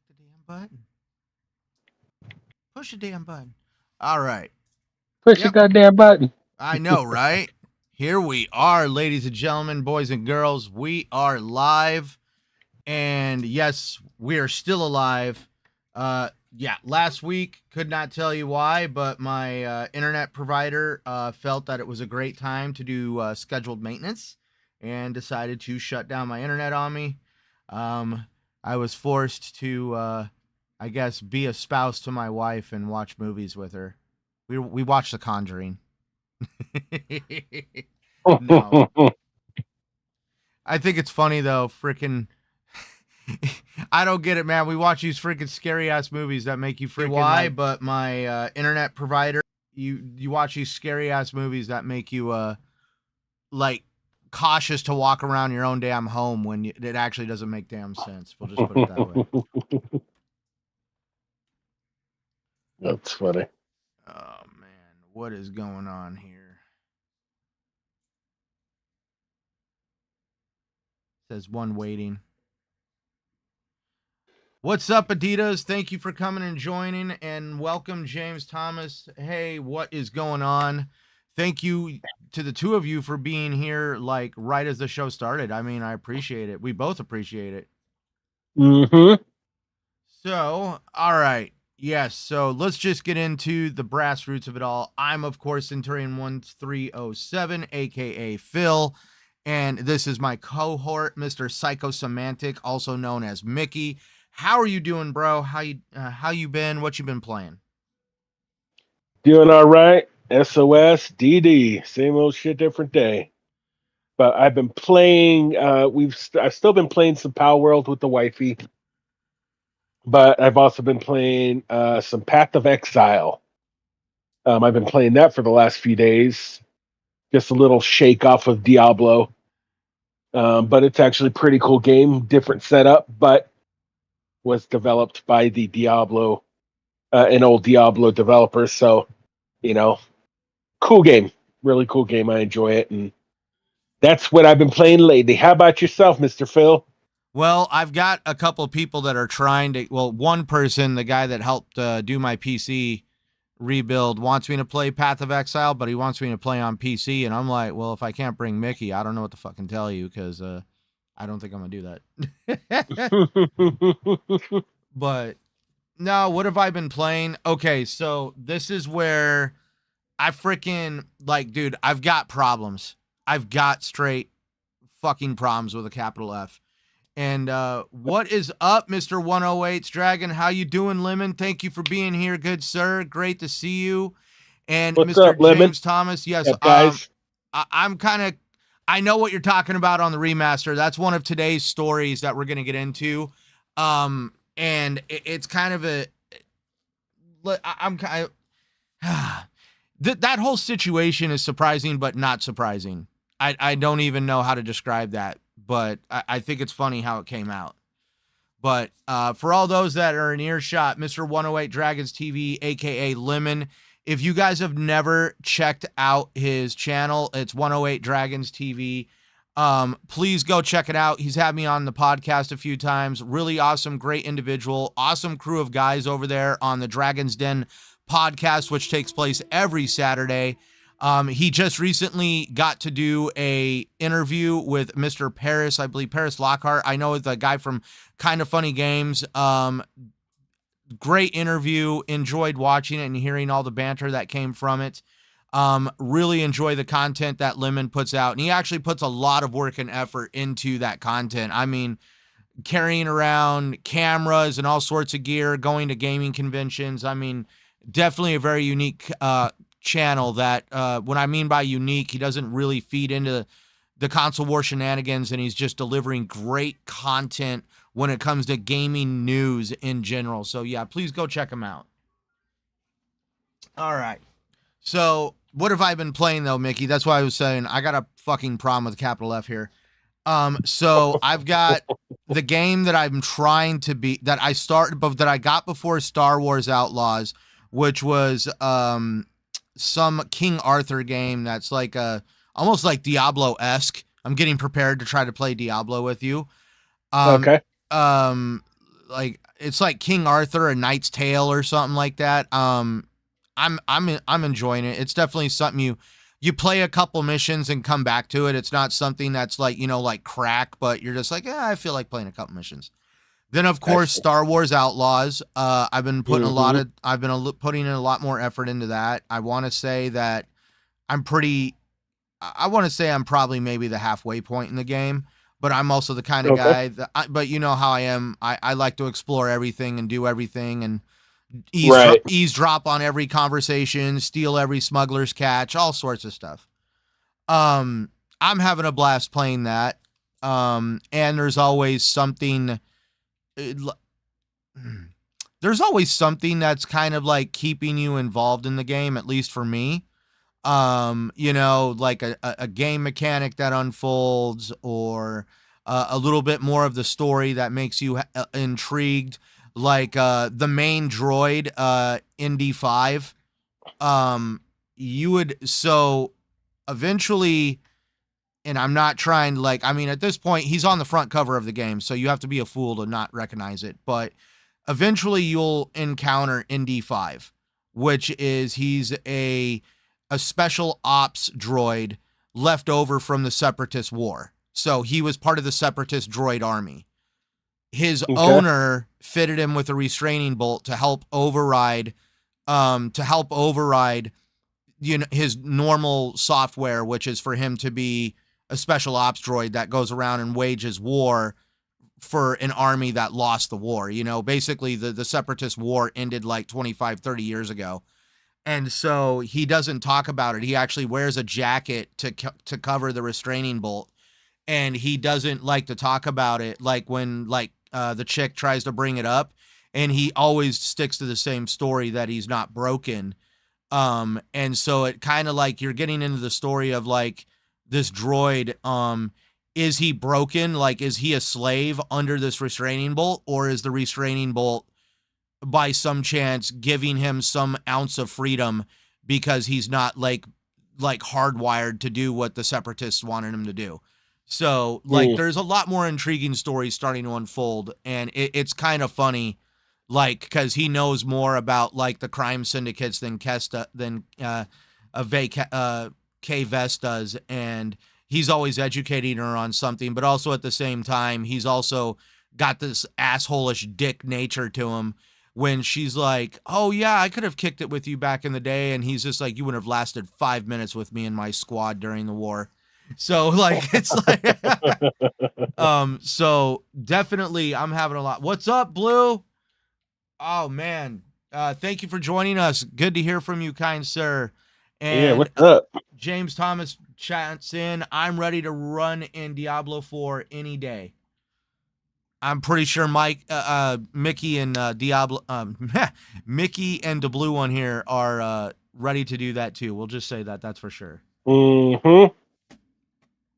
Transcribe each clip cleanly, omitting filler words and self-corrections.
the damn button. Push the damn button. All right. Push your Yep. goddamn button. I know, right? Here we are, ladies and gentlemen, boys and girls. We are live. And yes, we are still alive. Yeah, last week, could not tell you why, but my internet provider felt that it was a great time to do scheduled maintenance and decided to shut down my internet on me. Um, I was forced to, I guess, be a spouse to my wife and watch movies with her. We watched The Conjuring. No, I think it's funny though. Freaking, I don't get it, man. We watch these freaking scary ass movies that make you freaking. Why? Like, but my internet provider, you watch these scary ass movies that make you like cautious to walk around your own damn home when it actually doesn't make damn sense. We'll just put it that way. That's funny. Oh man, what is going on here? It says one waiting. What's up, Adidas? Thank you for coming and joining, and welcome, James Thomas. Hey, what is going on? Thank you to the two of you for being here, like, right as the show started. I mean, I appreciate it. We both appreciate it. Mm-hmm. So, all right. Yes, so let's just get into the brass roots of it all. I'm, of course, Centurion 1307, a.k.a. Phil, and this is my cohort, Mr. Psychosemantic, also known as Mickey. How are you doing, bro? How you been? What you been playing? Doing all right. SOS, DD, same old shit, different day. But I've been playing. I've still been playing some PalWorld with the wifey, but I've also been playing some Path of Exile. I've been playing that for the last few days. Just a little shake off of Diablo, but it's actually a pretty cool game. Different setup, but was developed by the Diablo, an old Diablo developer. So, you know, cool game, really cool game. I enjoy it, and that's what I've been playing lately. How about yourself, Mister Phil? Well, I've got a couple of people that are trying to. Well, one person, the guy that helped do my PC rebuild, wants me to play Path of Exile, but he wants me to play on PC, and I'm like, well, if I can't bring Mickey, I don't know what to fucking tell you because I don't think I'm gonna do that. But no, what have I been playing? Okay, so this is where I freaking like, dude, I've got problems. I've got straight fucking problems with a capital F. And what is up, Mr. 108's Dragon? How you doing, Lemon? Thank you for being here, good sir. Great to see you. And What's Mr. up, Lemon? James Thomas, yes, Up, guys? I'm kind of, I know what you're talking about on the remaster. That's one of today's stories that we're going to get into. And it's kind of a, I'm kind of, that whole situation is surprising, but not surprising. I don't even know how to describe that, but I think it's funny how it came out. But for all those that are in earshot, Mr. 108 Dragons TV, aka Lemon, if you guys have never checked out his channel, it's 108 Dragons TV. Please go check it out. He's had me on the podcast a few times. Really awesome, great individual, awesome crew of guys over there on the Dragon's Den podcast, which takes place every Saturday. He just recently got to do a interview with Mr. Paris, I believe Paris Lockhart. I know the guy from Kind of Funny Games. Great interview. Enjoyed watching it and hearing all the banter that came from it. Really enjoy the content that Lemon puts out. And he actually puts a lot of work and effort into that content. I mean, carrying around cameras and all sorts of gear, going to gaming conventions. I mean, definitely a very unique channel that what I mean by unique, he doesn't really feed into the console war shenanigans, and he's just delivering great content when it comes to gaming news in general. So yeah, please go check him out. All right. So what have I been playing though, Mickey? That's why I was saying I got a fucking problem with capital F here. So I've got the game that I'm trying to be that I started, but that I got before Star Wars Outlaws, which was some King Arthur game that's like almost like Diablo-esque. I'm getting prepared to try to play Diablo with you. Okay. Um like it's like King Arthur, A Knight's Tale, or something like that. I'm enjoying it. It's definitely something you play a couple missions and come back to it. It's not something that's like, like crack, but you're just like, I feel like playing a couple missions. Then of course Excellent. Star Wars Outlaws. I've been putting Mm-hmm. putting in a lot more effort into that. I want to say that I'm pretty I want to say I'm probably maybe the halfway point in the game, but I'm also the kind of Okay. guy but you know how I am. I like to explore everything and do everything and Right. eavesdrop on every conversation, steal every smuggler's catch, all sorts of stuff. Um, I'm having a blast playing that. And there's always something that's kind of like keeping you involved in the game, at least for me. Like a game mechanic that unfolds, or a little bit more of the story that makes you intrigued, like the main droid in D5. You would so eventually, and I'm not trying like, I mean, at this point he's on the front cover of the game, so you have to be a fool to not recognize it, but eventually you'll encounter ND5, which is he's a special ops droid left over from the Separatist War. So he was part of the Separatist droid army. His Okay. owner fitted him with a restraining bolt to help override his normal software, which is for him to be a special ops droid that goes around and wages war for an army that lost the war. Basically the Separatist war ended like 25, 30 years ago. And so he doesn't talk about it. He actually wears a jacket to cover the restraining bolt, and he doesn't like to talk about it like when the chick tries to bring it up, and he always sticks to the same story that he's not broken. And so it kind of like you're getting into the story of like this droid, is he broken? Like, is he a slave under this restraining bolt, or is the restraining bolt by some chance giving him some ounce of freedom because he's not like hardwired to do what the Separatists wanted him to do? So like Mm. there's a lot more intriguing stories starting to unfold, and it's kind of funny, like, because he knows more about like the crime syndicates than Kay Vest does, and he's always educating her on something, but also at the same time he's also got this assholish dick nature to him when she's like, oh yeah, I could have kicked it with you back in the day, and he's just like, you wouldn't have lasted 5 minutes with me and my squad during the war. So like it's like so definitely I'm having a lot. What's up, Blue? Oh man. Thank you for joining us. Good to hear from you, kind sir. Yeah. And What's up? James Thomas chats in, I'm ready to run in Diablo 4 any day. I'm pretty sure Mickey and Diablo, Mickey and the blue one here are ready to do that too. We'll just say that. That's for sure. Mm-hmm.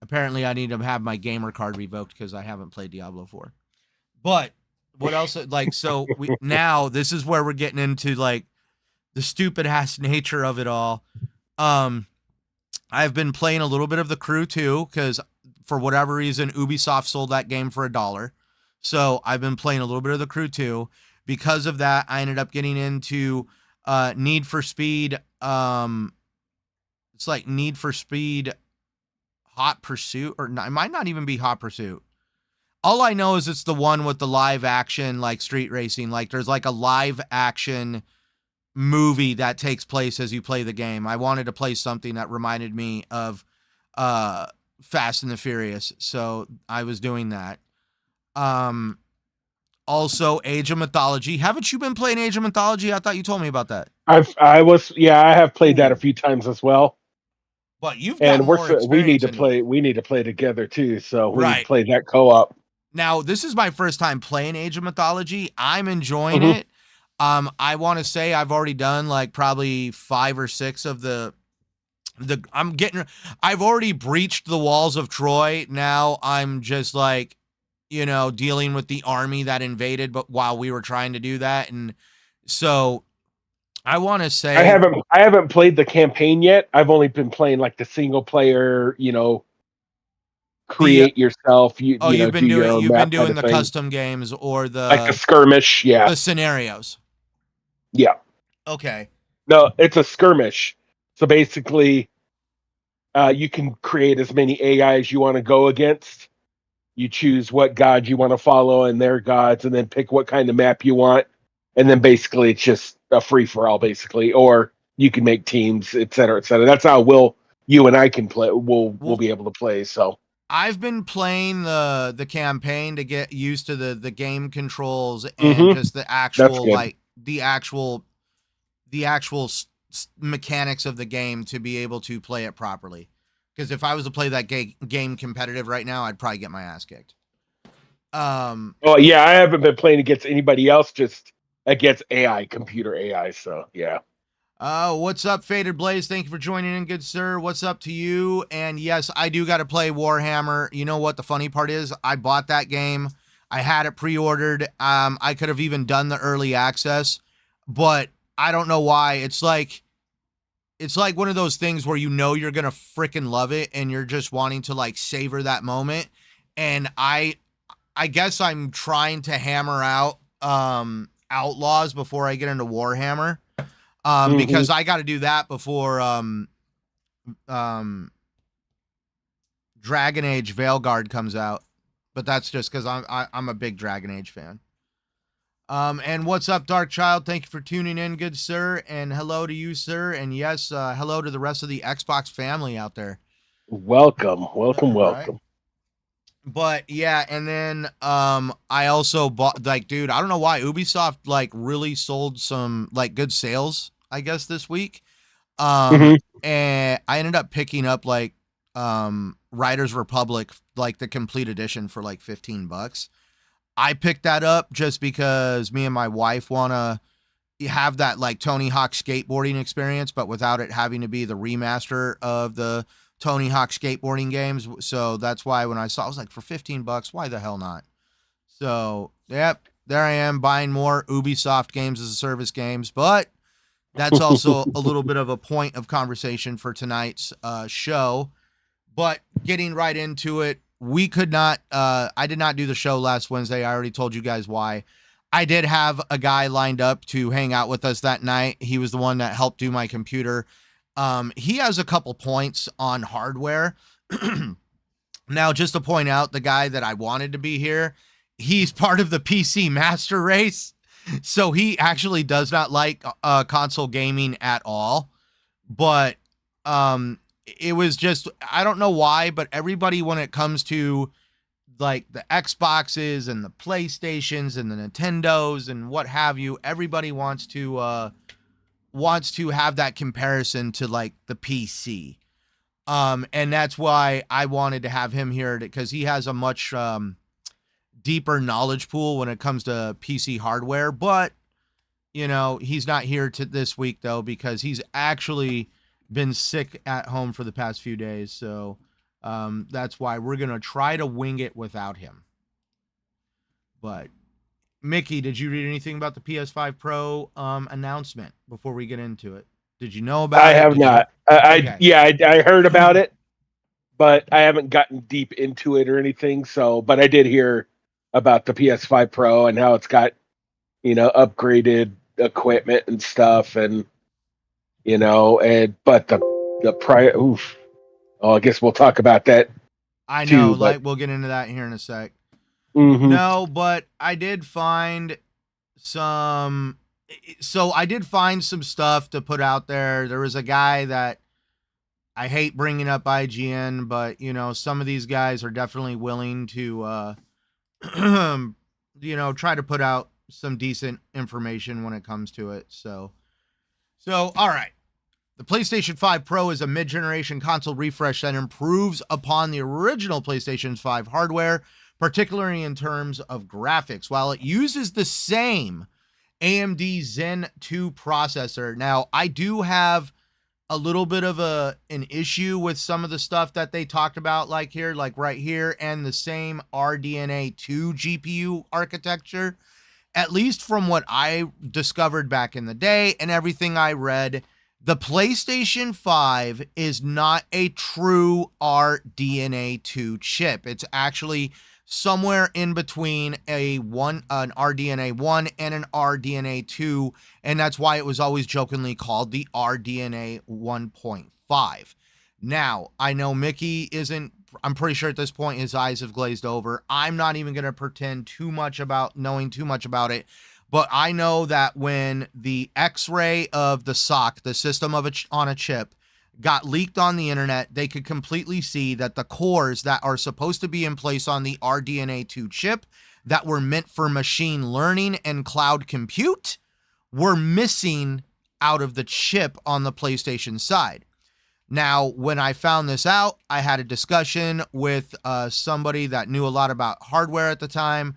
Apparently, I need to have my gamer card revoked because I haven't played Diablo 4. But what else? Like, so we now this is where we're getting into like the stupid ass nature of it all. Um, I've been playing a little bit of The Crew too because for whatever reason, Ubisoft sold that game for $1. So I've been playing a little bit of The Crew too. Because of that, I ended up getting into Need for Speed. It's like Need for Speed Hot Pursuit, or not, it might not even be Hot Pursuit. All I know is it's the one with the live action, like street racing. Like there's like a live action movie that takes place as you play the game. I wanted to play something that reminded me of uh Fast and the Furious, so I was doing that. Um Also Age of Mythology. Haven't you been playing Age of Mythology? I thought you told me about that. I have played that a Ooh. few times as well. But you've got And more we need experience to in it. play together too, so we need to Right. play that co-op. Now, this is my first time playing Age of Mythology. I'm enjoying Mm-hmm. it. I want to say I've already done like probably 5 or 6 of I've already breached the walls of Troy. Now I'm just like, dealing with the army that invaded, but while we were trying to do that. And so I want to say, I haven't played the campaign yet. I've only been playing like the single player, create yourself. You know, you've been do your doing own map kind of the thing, custom games or like the skirmish. Yeah, the scenarios. yeah. Okay. No, it's a skirmish. So basically, you can create as many AI as you want to go against. You choose what god you want to follow and their gods, and then pick what kind of map you want. And then basically, it's just a free for all, basically. Or you can make teams, et cetera, et cetera. That's how you and I can play. We'll be able to play. So I've been playing the campaign to get used to the game controls and just the that's actual good. the actual mechanics of the game to be able to play it properly. Because if I was to play that game competitive right now, I'd probably get my ass kicked. Oh yeah, I haven't been playing against anybody else, just against AI, computer AI. So yeah. What's up, Faded Blaze? Thank you for joining in, good sir. What's up to you? And yes, I do got to play Warhammer. You know what the funny part is? I bought that game. I had it pre-ordered. I could have even done the early access, but I don't know why. It's like one of those things where you know you're gonna freaking love it, and you're just wanting to like savor that moment. And I guess I'm trying to hammer out Outlaws before I get into Warhammer. Because I got to do that before Dragon Age Veilguard comes out, but that's just because I'm a big Dragon Age fan. And what's up, Dark Child? Thank you for tuning in, good sir, and hello to you, sir, and yes, hello to the rest of the Xbox family out there. Welcome. Right? But yeah, and then I also bought, like, dude, I don't know why Ubisoft like really sold some like good sales, I guess, this week. And I ended up picking up like Riders Republic, like the complete edition for like $15. I picked that up just because me and my wife want to have that like Tony Hawk skateboarding experience, but without it having to be the remaster of the Tony Hawk skateboarding games. So that's why when I saw, I was like, for $15, why the hell not? So, yep, there I am buying more Ubisoft games as a service games, but that's also a little bit of a point of conversation for tonight's show. But getting right into it, we could not, I did not do the show last Wednesday. I already told you guys why. I did have a guy lined up to hang out with us that night. He was the one that helped do my computer. He has a couple points on hardware. Now, just to point out, the guy that I wanted to be here, he's part of the PC master race. So he actually does not like console gaming at all. But it was just, I don't know why, but everybody, when it comes to like the Xboxes and the PlayStations and the Nintendos and what have you, everybody wants to have that comparison to like the PC. And that's why I wanted to have him here, because he has a much deeper knowledge pool when it comes to PC hardware. But you know, he's not here this week though, because he's actually been sick at home for the past few days. So that's why we're gonna try to wing it without him. But Mickey, did you read anything about the PS5 Pro announcement before we get into it? Did you know about it? I have not. I heard about it, but I haven't gotten deep into it or anything. So, but I did hear about the PS5 Pro and how it's got, you know, upgraded equipment and stuff, and you know, but the price. Oof. Oh, I guess we'll talk about that. I know, like we'll get into that here in a sec. No, but I did find some. So I did find some stuff to put out there. There was a guy that, I hate bringing up IGN, but you know, some of these guys are definitely willing to, you know, try to put out some decent information when it comes to it. So all right. The PlayStation 5 Pro is a mid-generation console refresh that improves upon the original PlayStation 5 hardware, particularly in terms of graphics, while it uses the same AMD Zen 2 processor. Now, I do have a little bit of an issue with some of the stuff that they talked about, like here, like right here, and the same RDNA 2 GPU architecture. At least from what I discovered back in the day and everything I read, The PlayStation 5 is not a true RDNA 2 chip. It's actually somewhere in between an RDNA 1 and an RDNA 2, and that's why it was always jokingly called the RDNA 1.5. Now, I know Mickey isn't, I'm pretty sure at this point his eyes have glazed over. I'm not even going to pretend too much about knowing too much about it. But I know that when the X-ray of the SoC, the system of on a chip, got leaked on the internet, they could completely see that the cores that are supposed to be in place on the RDNA 2 chip that were meant for machine learning and cloud compute were missing out of the chip on the PlayStation side. Now, when I found this out, I had a discussion with somebody that knew a lot about hardware at the time,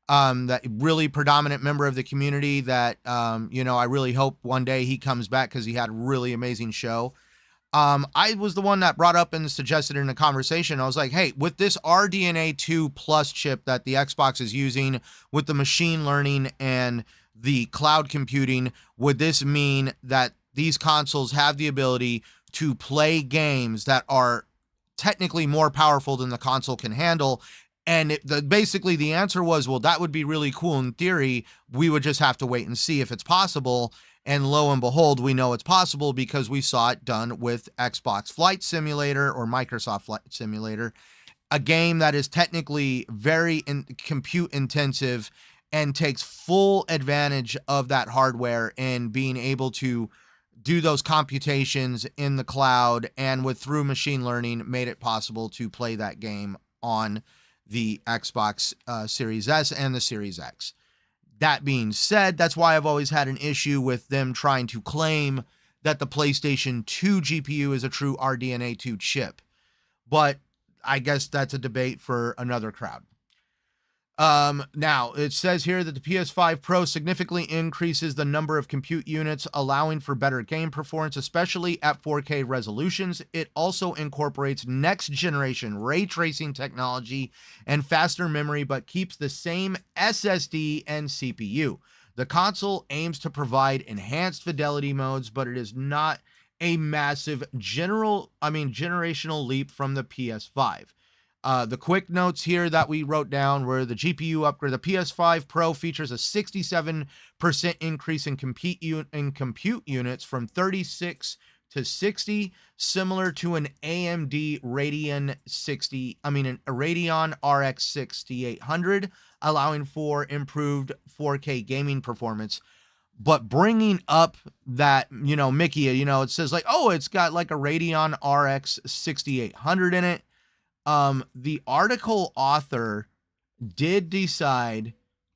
that really predominant member of the community that, I really hope one day he comes back because he had a really amazing show. I was the one that brought up and suggested in the conversation. I was like, hey, with this RDNA 2 Plus chip that the Xbox is using with the machine learning and the cloud computing, would this mean that these consoles have the ability to play games that are technically more powerful than the console can handle? And basically the answer was, well, that would be really cool in theory. We would just have to wait and see if it's possible. And lo and behold, we know it's possible because we saw it done with Xbox Flight Simulator or Microsoft Flight Simulator, a game that is technically very compute intensive and takes full advantage of that hardware and being able to do those computations in the cloud, and through machine learning made it possible to play that game on the Xbox Series S and the Series X. That being said, that's why I've always had an issue with them trying to claim that the PlayStation 2 GPU is a true RDNA 2 chip. But I guess that's a debate for another crowd. Now, it says here that the PS5 Pro significantly increases the number of compute units, allowing for better game performance, especially at 4K resolutions. It also incorporates next-generation ray tracing technology and faster memory, but keeps the same SSD and CPU. The console aims to provide enhanced fidelity modes, but it is not a massive generational leap from the PS5. The quick notes here that we wrote down were the GPU upgrade. The PS5 Pro features a 67% increase in compute units from 36 to 60, similar to an AMD Radeon RX 6800, allowing for improved 4K gaming performance. But bringing up that, Mickey, it says like, oh, it's got like a Radeon RX 6800 in it. The article author did decide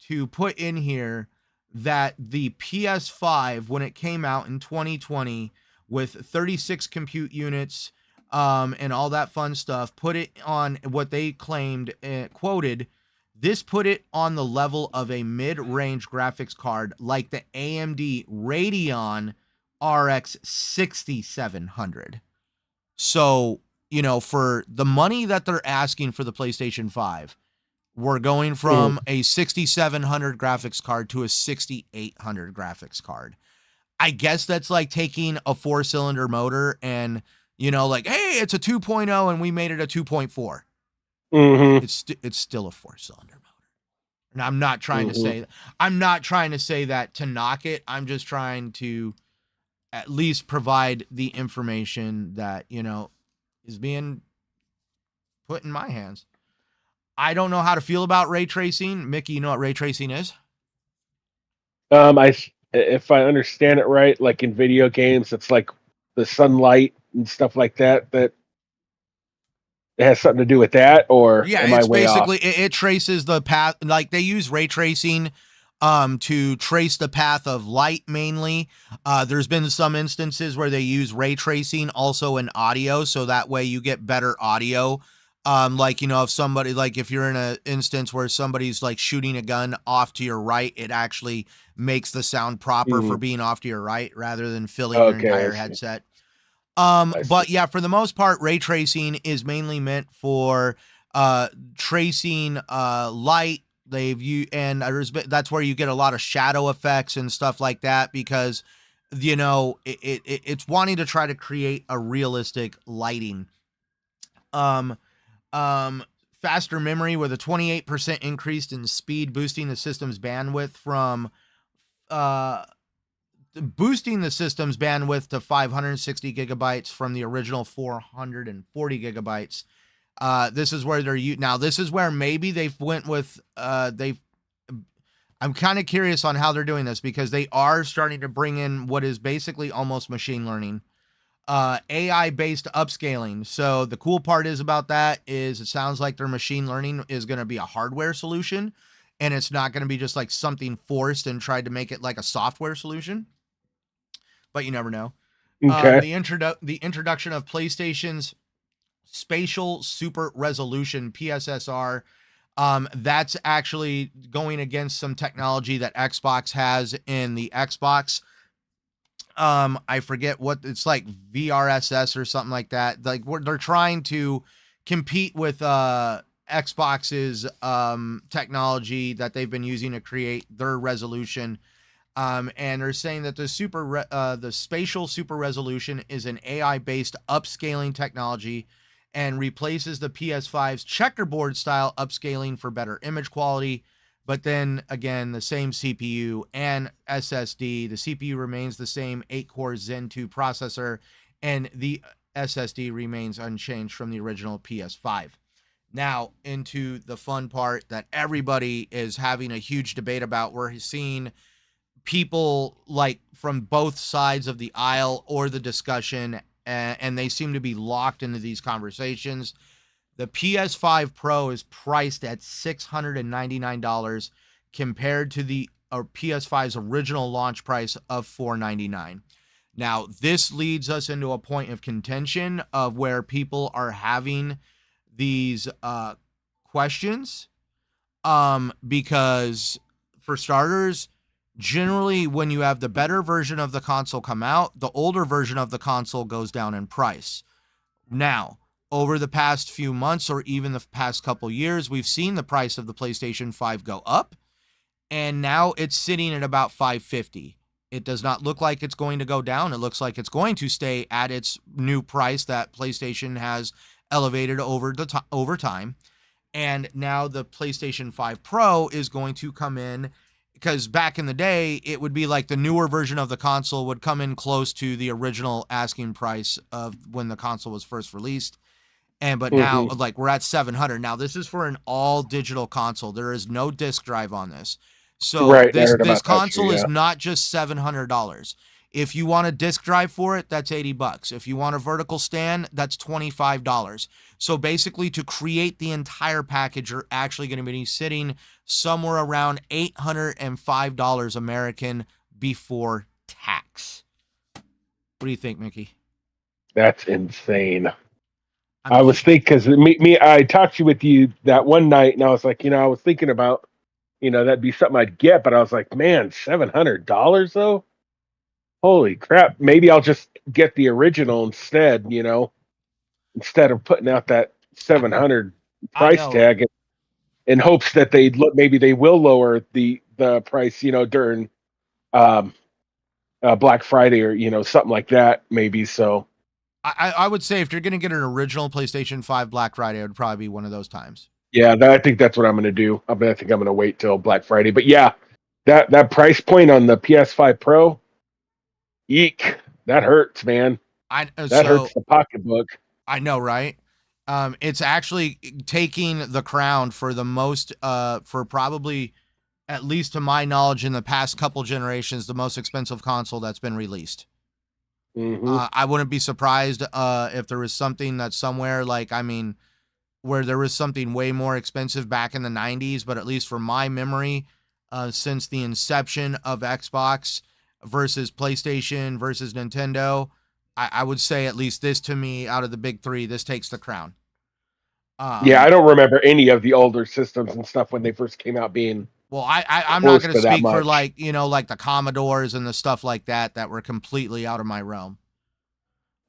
to put in here that the PS5, when it came out in 2020 with 36 compute units, and all that fun stuff, put it on what they claimed, quoted, this put it on the level of a mid-range graphics card like the AMD Radeon RX 6700. So, for the money that they're asking for the PlayStation 5, we're going from a 6700 graphics card to a 6800 graphics card. I guess that's like taking a 4-cylinder motor and, like, hey, it's a 2.0 and we made it a 2.4. It's still a 4-cylinder motor. And I'm not trying to say that. I'm not trying to say that to knock it. I'm just trying to at least provide the information that, is being put in my hands. I don't know how to feel about ray tracing. Mickey, you know what ray tracing is? If I understand it right, like in video games, it's like the sunlight and stuff like that. That it has something to do with that, or yeah, am it's I way basically off? it traces the path. Like they use ray tracing to trace the path of light mainly. There's been some instances where they use ray tracing also in audio, so that way you get better audio. If somebody, like if you're in an instance where somebody's like shooting a gun off to your right, it actually makes the sound proper for being off to your right rather than filling your entire headset. But yeah, for the most part, ray tracing is mainly meant for tracing light. That's where you get a lot of shadow effects and stuff like that, because it's wanting to try to create a realistic lighting. Um, um, Faster memory with a 28% increase in speed, boosting the system's bandwidth from uh boosting the system's bandwidth to 560 gigabytes from the original 440 gigabytes. This is where now this is where maybe they've went with they've I'm kind of curious on how they're doing this, because they are starting to bring in what is basically almost machine learning, AI based upscaling. So the cool part is about that is it sounds like their machine learning is going to be a hardware solution, and it's not going to be just like something forced and tried to make it like a software solution. But you never know. Okay. The introduction of PlayStation's spatial super resolution PSSR, that's actually going against some technology that Xbox has in the Xbox. I forget what it's like, VRSS or something like that. Like they're trying to compete with Xbox's technology that they've been using to create their resolution. And they're saying that the spatial super resolution is an AI based upscaling technology and replaces the PS5's checkerboard style upscaling for better image quality. But then again, the same CPU and SSD. The CPU remains the same 8-core Zen 2 processor, and the SSD remains unchanged from the original PS5. Now, into the fun part that everybody is having a huge debate about. We're seeing people like from both sides of the aisle or the discussion, and they seem to be locked into these conversations. The PS5 Pro is priced at $699 compared to the PS5's original launch price of $499. Now, this leads us into a point of contention of where people are having these questions, because for starters, generally when you have the better version of the console come out, the older version of the console goes down in price. Now, over the past few months or even the past couple years, we've seen the price of the PlayStation 5 go up, and now it's sitting at about $550. It does not look like it's going to go down. It looks like it's going to stay at its new price that PlayStation has elevated over time. And now the PlayStation 5 Pro is going to come in, because back in the day, it would be like the newer version of the console would come in close to the original asking price of when the console was first released. But now, like, we're at $700. Now, this is for an all digital console. There is no disc drive on this. So Right, this console is not just $700. If you want a disc drive for it, that's $80. If you want a vertical stand, that's $25. So basically, to create the entire package, you're actually going to be sitting somewhere around $805 American before tax. What do you think, Mickey? That's insane. I was thinking, because I talked with you that one night, and I was like, I was thinking about, that'd be something I'd get, but I was like, man, $700 though? Holy crap. Maybe I'll just get the original instead, instead of putting out that 700 price tag, in hopes that maybe they will lower the price, during Black Friday or, something like that, maybe. So I would say if you're going to get an original PlayStation 5 Black Friday, it would probably be one of those times. Yeah, I think that's what I'm going to do. I think I'm going to wait till Black Friday. But yeah, that price point on the PS5 Pro, eek, that hurts, man. That hurts the pocketbook. I know, right? It's actually taking the crown for the most, for probably, at least to my knowledge, in the past couple generations, the most expensive console that's been released. I wouldn't be surprised if there was something that somewhere, like, where there was something way more expensive back in the 90s, but at least from my memory, since the inception of Xbox versus PlayStation versus Nintendo, I would say at least this, to me, out of the big three, this takes the crown. Yeah, I don't remember any of the older systems and stuff when they first came out being. Well, I'm not going to speak for like the Commodores and the stuff like that were completely out of my realm.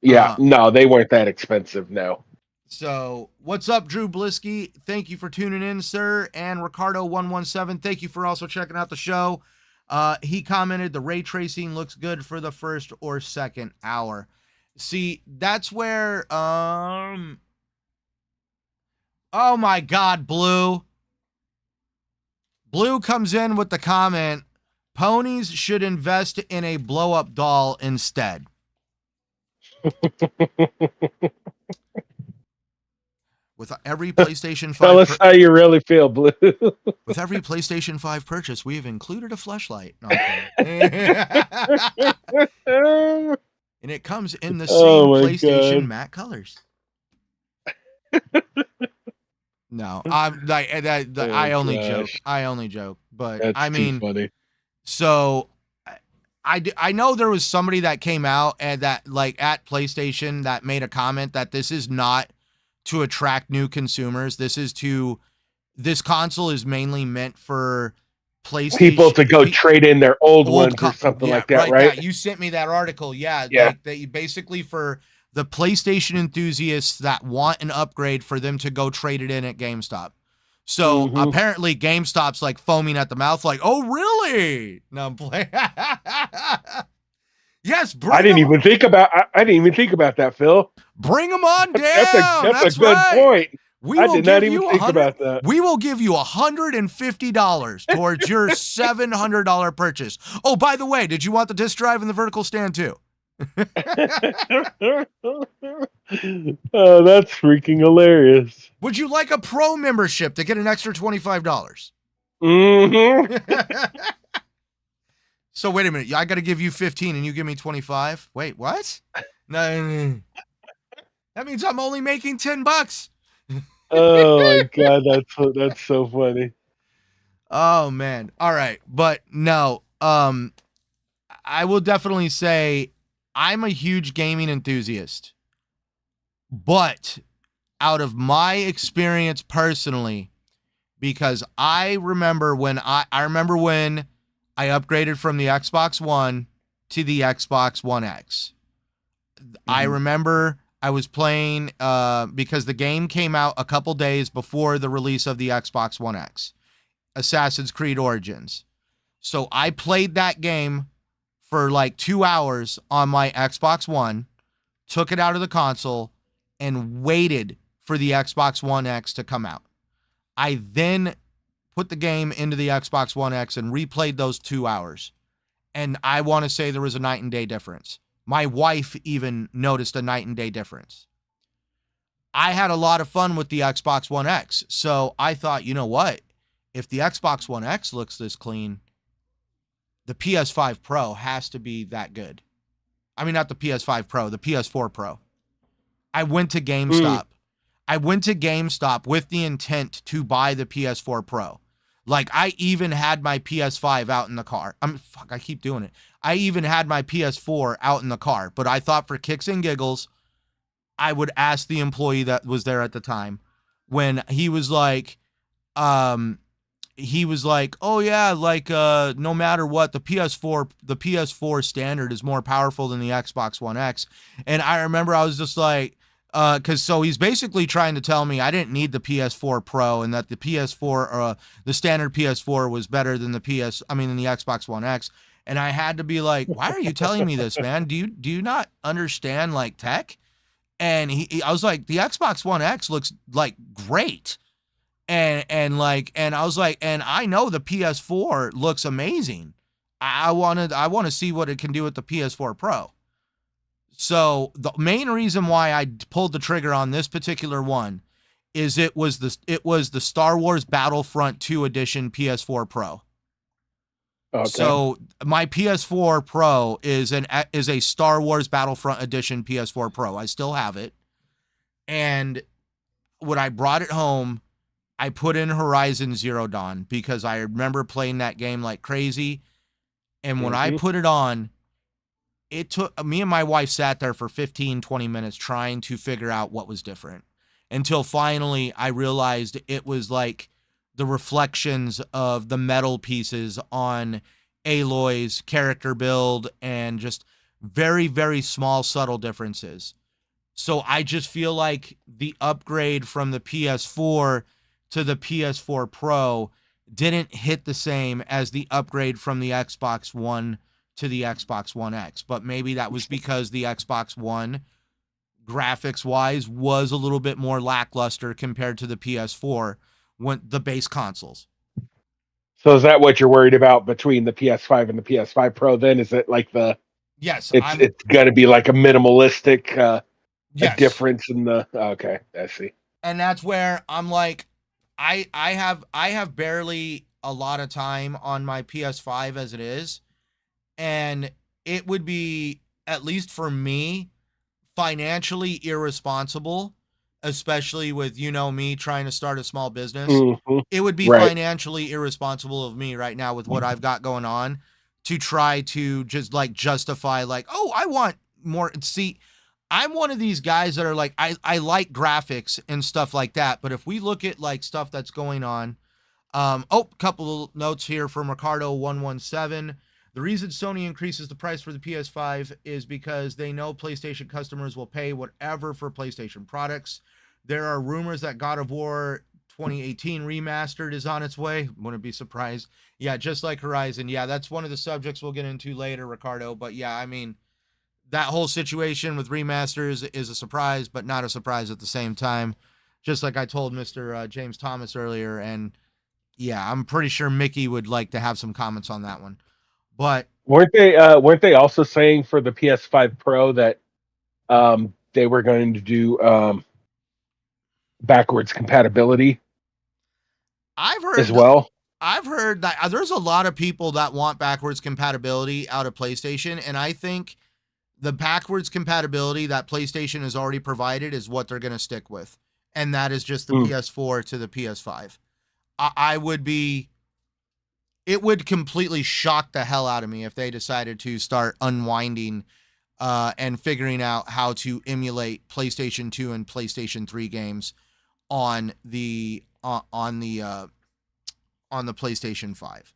Yeah, no, they weren't that expensive, no. So, what's up, Drew Blisky? Thank you for tuning in, sir. And Ricardo117, thank you for also checking out the show. He commented the ray tracing looks good for the first or second hour. See, that's where oh my god, Blue. Blue comes in with the comment, ponies should invest in a blow-up doll instead. With every PlayStation 5 Tell us how you really feel, Blue. with every PlayStation 5 purchase, we have included a fleshlight. No, and it comes in the same PlayStation God. matte colors. No, I'm like I only joke. I only joke, but That's I mean, too funny. so I know there was somebody that came out and that like at PlayStation that made a comment that this is not to attract new consumers. This console is mainly meant for PlayStation People to go trade in their old ones or something like that, right? Yeah, you sent me that article. Yeah, Yeah. like they basically for the PlayStation enthusiasts that want an upgrade for them to go trade it in at GameStop. So apparently GameStop's like foaming at the mouth, like, oh really? No, I'm playing. Yes, I didn't even think about that, Phil. Bring them on down. That's a good point. I did not even think about that. We will give you $150 towards your $700 purchase. Oh, by the way, did you want the disc drive and the vertical stand too? Oh, that's freaking hilarious. Would you like a pro membership to get an extra $25? So wait a minute. I got to give you 15 and you give me 25. Wait, what? No. That means I'm only making $10. Oh my god, that's so funny. Oh man. All right, but no. I will definitely say I'm a huge gaming enthusiast. But out of my experience personally, because I remember when I upgraded from the Xbox One to the Xbox One X. I remember I was playing because the game came out a couple days before the release of the Xbox One X, Assassin's Creed Origins. So I played that game for like 2 hours on my Xbox One, took it out of the console, and waited for the Xbox One X to come out. I then put the game into the Xbox One X and replayed those 2 hours. And I want to say there was a night and day difference. My wife even noticed a night and day difference. I had a lot of fun with the Xbox One X. So I thought, you know what? If the Xbox One X looks this clean, the PS5 Pro has to be that good. I mean, not the PS5 Pro, the PS4 Pro. I went to GameStop. I went to GameStop with the intent to buy the PS4 Pro. Like, I even had my PS5 out in the car. I keep doing it. I even had my PS4 out in the car. But I thought for kicks and giggles, I would ask the employee that was there at the time when he was like, oh yeah, like, no matter what, the PS4 standard is more powerful than the Xbox One X. And I remember I was just like, so he's basically trying to tell me I didn't need the PS4 Pro and that the PS4, the standard PS4 was better than the Xbox One X. And I had to be like, why are you telling me this, man? Do you not understand like tech? And I was like, the Xbox One X looks like great. And I was like, and I know the PS4 looks amazing. I want to see what it can do with the PS4 Pro. So the main reason why I pulled the trigger on this particular one is it was the Star Wars Battlefront 2 edition PS4 Pro. Okay. So my PS4 Pro is a Star Wars Battlefront edition PS4 Pro. I still have it. And when I brought it home, I put in Horizon Zero Dawn because I remember playing that game like crazy. And when I put it on, it took me and my wife sat there for 15, 20 minutes trying to figure out what was different until finally I realized it was like the reflections of the metal pieces on Aloy's character build and just very, very small, subtle differences. So I just feel like the upgrade from the PS4 to the PS4 Pro didn't hit the same as the upgrade from the Xbox One to the Xbox One X. But maybe that was because the Xbox One, graphics wise, was a little bit more lackluster compared to the PS4 when the base consoles. So is that what you're worried about between the PS5 and the PS5 Pro? Then is it like Yes, it's going to be like a minimalistic a yes. difference in the okay, I see. And that's where I'm like, I have barely a lot of time on my PS5 as it is, and it would be, at least for me, financially irresponsible, especially with, me trying to start a small business. Hmm. It would be Right. financially irresponsible of me right now with what I've got going on to try to just like justify like, oh, I want more. See, I'm one of these guys that are like, I like graphics and stuff like that. But if we look at like stuff that's going on, couple of notes here from Ricardo 117. The reason Sony increases the price for the PS5 is because they know PlayStation customers will pay whatever for PlayStation products. There are rumors that God of War 2018 remastered is on its way. Wouldn't be surprised. Yeah, just like Horizon. Yeah, that's one of the subjects we'll get into later, Ricardo. But yeah, I mean, that whole situation with remasters is a surprise, but not a surprise at the same time. Just like I told Mr. James Thomas earlier. And yeah, I'm pretty sure Mickey would like to have some comments on that one. But Weren't they also saying for the PS5 Pro that they were going to do backwards compatibility I've as heard well? I've heard that there's a lot of people that want backwards compatibility out of PlayStation, and I think the backwards compatibility that PlayStation has already provided is what they're going to stick with, and that is just the Mm. PS4 to the PS5. I would be. It would completely shock the hell out of me if they decided to start unwinding and figuring out how to emulate PlayStation 2 and PlayStation 3 games on the on the PlayStation 5.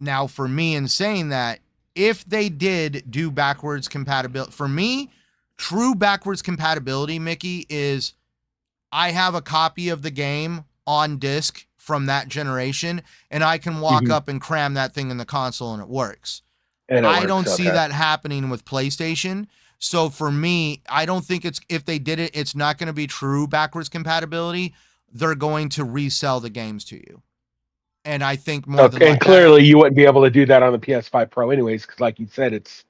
Now, for me, in saying that, if they did do backwards compatibility, for me, true backwards compatibility, Mickey, is I have a copy of the game on disc from that generation, and I can walk Mhm. up and cram that thing in the console and it works. And it I works. don't see Okay. that happening with PlayStation. So for me, I don't think if they did it, it's not going to be true backwards compatibility. They're going to resell the games to you. And I think more than Okay. And that, clearly, you wouldn't be able to do that on the PS5 Pro, anyways, because like you said, it's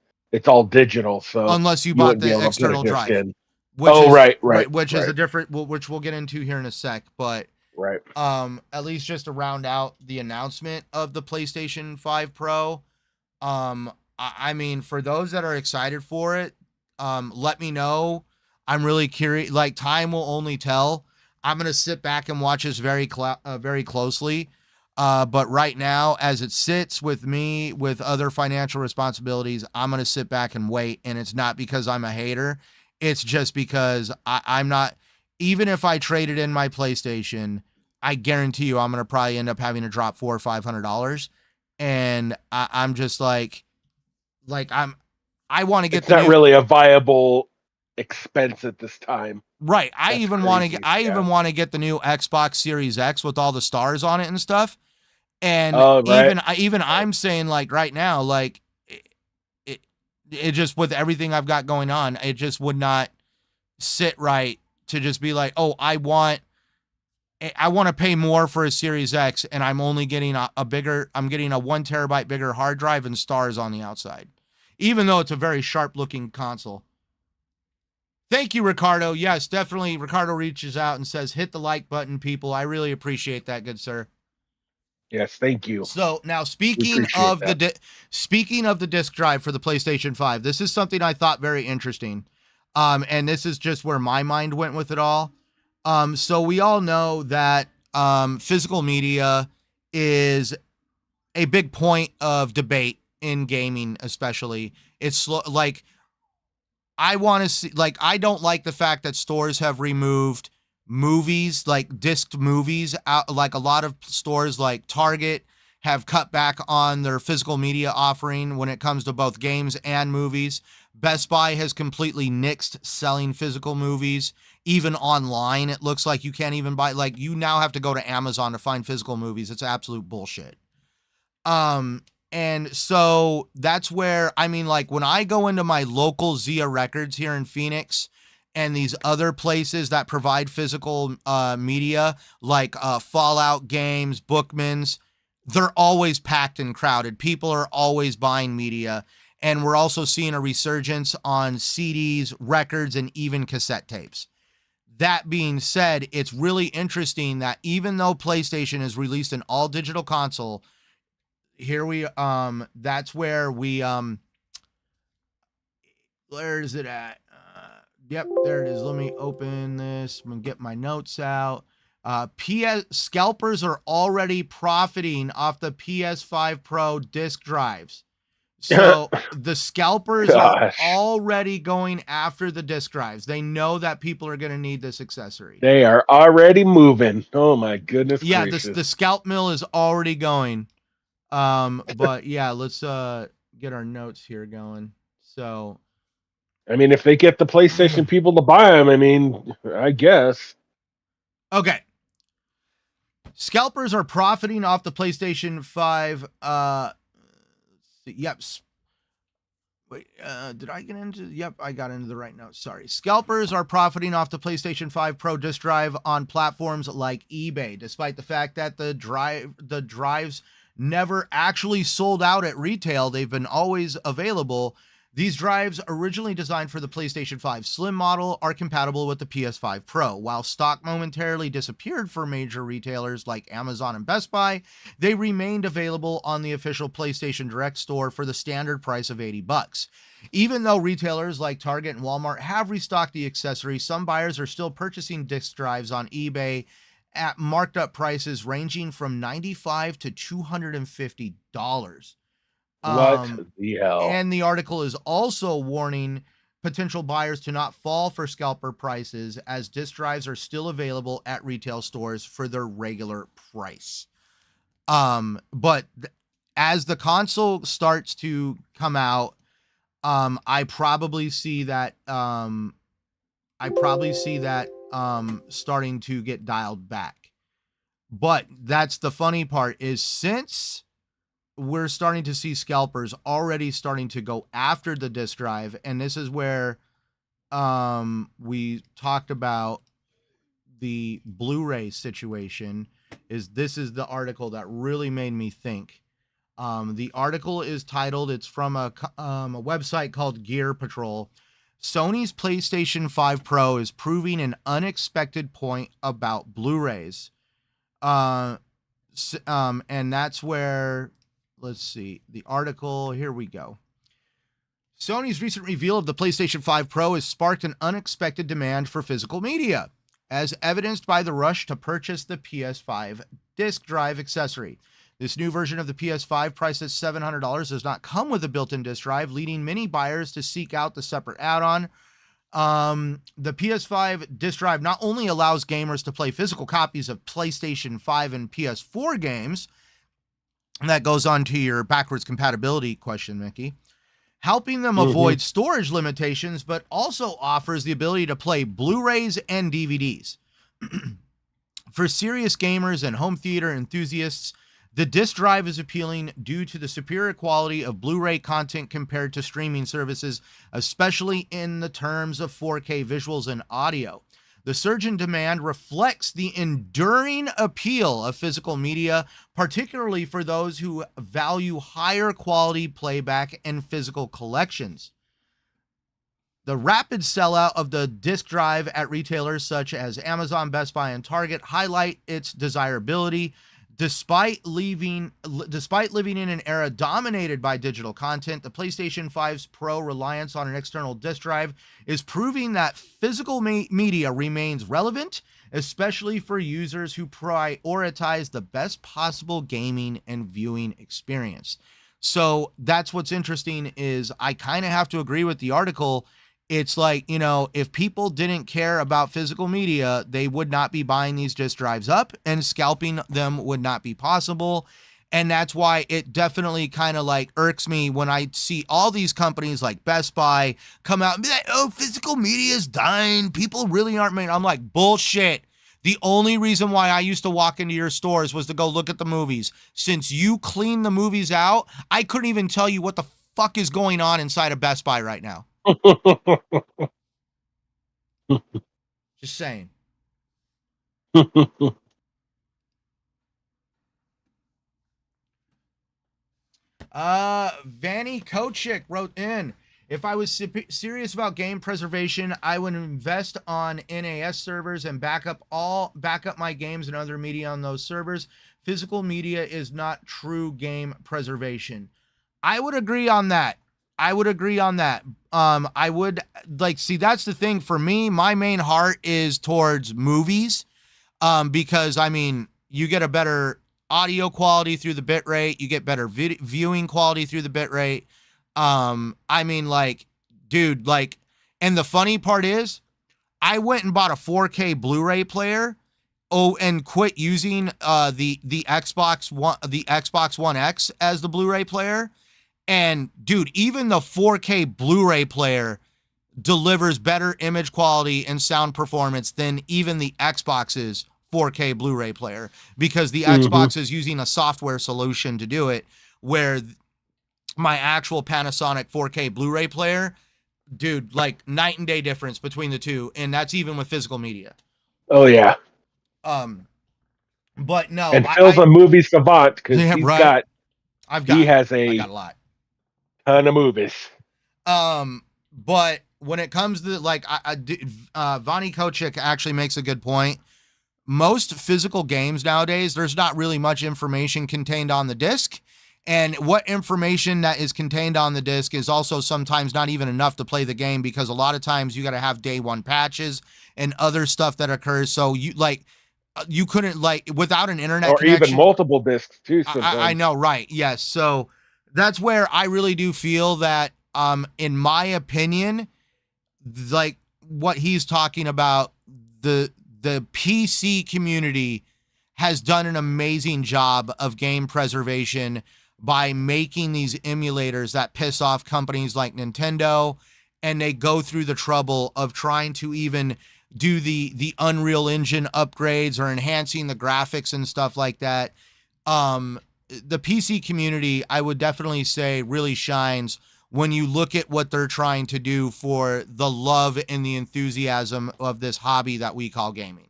all digital, so unless you you bought wouldn't be the able to put a external disc drive, in. which Oh, is right, right, right, which is a right, different, which we'll get into here in a sec. But right. at least just to round out the announcement of the PlayStation 5 Pro, I mean, for those that are excited for it, let me know. I'm really curious. Like, time will only tell. I'm gonna sit back and watch this very closely. But right now, as it sits with me with other financial responsibilities, I'm gonna sit back and wait. And it's not because I'm a hater. It's just because I'm not. Even if I traded in my PlayStation, I guarantee you, I'm gonna probably end up having to drop $400 or $500, and I'm just like I want to get It's the not new. really a viable expense at this time. Right. That's crazy. I Yeah. even want to get the new Xbox Series X with all the stars on it and stuff. And Oh, right. even I'm saying, like, right now, like, it, it just, with everything I've got going on, it just would not sit right to just be like, oh, I want to pay more for a Series X, and I'm only getting I'm getting a 1 terabyte bigger hard drive and stars on the outside, even though it's a very sharp looking console. Thank you, Ricardo. Yes, definitely. Ricardo reaches out and says, hit the like button, people. I really appreciate that, good sir. Yes, thank you. So now, We appreciate that. speaking of the disk drive for the PlayStation 5, this is something I thought very interesting. And this is just where my mind went with it all. So we all know that physical media is a big point of debate in gaming, especially. It's like, I want to see, like, I don't like the fact that stores have removed movies, like disc movies out. Like, a lot of stores like Target have cut back on their physical media offering when it comes to both games and movies. Best Buy has completely nixed selling physical movies. Even online, it looks like you can't even buy, like, you now have to go to Amazon to find physical movies. It's absolute bullshit. And so that's where, I mean, like, when I go into my local Zia Records here in Phoenix and these other places that provide physical media, like Fallout Games, Bookman's, they're always packed and crowded. People are always buying media. And we're also seeing a resurgence on CDs, records, and even cassette tapes. That being said, it's really interesting that even though PlayStation has released an all digital console, here we that's where we where is it at? Yep, there it is. Let me open this. I'm gonna get my notes out. PS scalpers are already profiting off the PS5 Pro disc drives. So the scalpers are already going after the disc drives. They know that people are going to need this accessory. They are already moving. Oh my goodness gracious. The scalp mill is already going. But yeah, let's get our notes here going. So, I mean, if they get the PlayStation people to buy them, I mean, I guess. Okay. Scalpers are profiting off the PlayStation 5. Yep. Wait, did I get into? Yep, I got into the right note. Sorry. Scalpers are profiting off the PlayStation 5 Pro disc drive on platforms like eBay, despite the fact that the drives never actually sold out at retail. They've been always available. These drives, originally designed for the PlayStation 5 Slim model, are compatible with the PS5 Pro. While stock momentarily disappeared for major retailers like Amazon and Best Buy, they remained available on the official PlayStation Direct store for the standard price of $80. Even though retailers like Target and Walmart have restocked the accessory, some buyers are still purchasing disc drives on eBay at marked up prices ranging from $95 to $250. What the hell? And the article is also warning potential buyers to not fall for scalper prices, as disc drives are still available at retail stores for their regular price. But as the console starts to come out, I probably see that starting to get dialed back. But that's the funny part, is since we're starting to see scalpers already starting to go after the disc drive, and this is where we talked about the Blu-ray situation. This is the article that really made me think. The article is titled, it's from a website called Gear Patrol. Sony's PlayStation 5 Pro is proving an unexpected point about Blu-rays. And that's where, let's see, the article, here we go. Sony's recent reveal of the PlayStation 5 Pro has sparked an unexpected demand for physical media, as evidenced by the rush to purchase the PS5 disc drive accessory. This new version of the PS5, priced at $700, does not come with a built-in disc drive, leading many buyers to seek out the separate add-on. The PS5 disc drive not only allows gamers to play physical copies of PlayStation 5 and PS4 games, and that goes on to your backwards compatibility question, Mickey, helping them avoid storage limitations, but also offers the ability to play Blu-rays and DVDs. For serious gamers and home theater enthusiasts, the disc drive is appealing due to the superior quality of Blu-ray content compared to streaming services, especially in the terms of 4K visuals and audio. The surge in demand reflects the enduring appeal of physical media, particularly for those who value higher quality playback and physical collections. The rapid sellout of the disc drive at retailers such as Amazon, Best Buy, and Target highlight its desirability. Despite living in an era dominated by digital content, the PlayStation 5's Pro reliance on an external disc drive is proving that physical media remains relevant, especially for users who prioritize the best possible gaming and viewing experience. So that's what's interesting, is I kind of have to agree with the article. It's like, you know, if people didn't care about physical media, they would not be buying these disc drives up, and scalping them would not be possible. And that's why it definitely kind of like irks me when I see all these companies like Best Buy come out and be like, oh, physical media is dying. People really aren't made. I'm like, bullshit. The only reason why I used to walk into your stores was to go look at the movies. Since you clean the movies out, I couldn't even tell you what the fuck is going on inside of Best Buy right now. Just saying. Vanny Kochik wrote in, if I was serious about game preservation, I would invest on NAS servers and back up my games and other media on those servers. Physical media is not true game preservation. I would agree on that. I would like, see, that's the thing for me. My main heart is towards movies. Because I mean, you get a better audio quality through the bit rate, you get better viewing quality through the bit rate. I mean, like, dude, like, and the funny part is, I went and bought a 4K Blu-ray player, and quit using the Xbox One X as the Blu-ray player. And dude, even the 4K Blu-ray player delivers better image quality and sound performance than even the Xbox's 4K Blu-ray player, because the Xbox is using a software solution to do it, where my actual Panasonic 4K Blu-ray player, dude, like night and day difference between the two, and that's even with physical media. Oh yeah. But no, and Phil's a movie savant because yeah, he has I got a lot. Ton of movies. But when it comes to like, Vani Kochik actually makes a good point. Most physical games nowadays, there's not really much information contained on the disc. And what information that is contained on the disc is also sometimes not even enough to play the game, because a lot of times you got to have day one patches and other stuff that occurs. So you couldn't, like, without an internet or connection, even multiple discs too. I know, right? Yes. So that's where I really do feel that, in my opinion, like what he's talking about, the PC community has done an amazing job of game preservation by making these emulators that piss off companies like Nintendo, and they go through the trouble of trying to even do the Unreal Engine upgrades or enhancing the graphics and stuff like that. The PC community, I would definitely say, really shines when you look at what they're trying to do for the love and the enthusiasm of this hobby that we call gaming.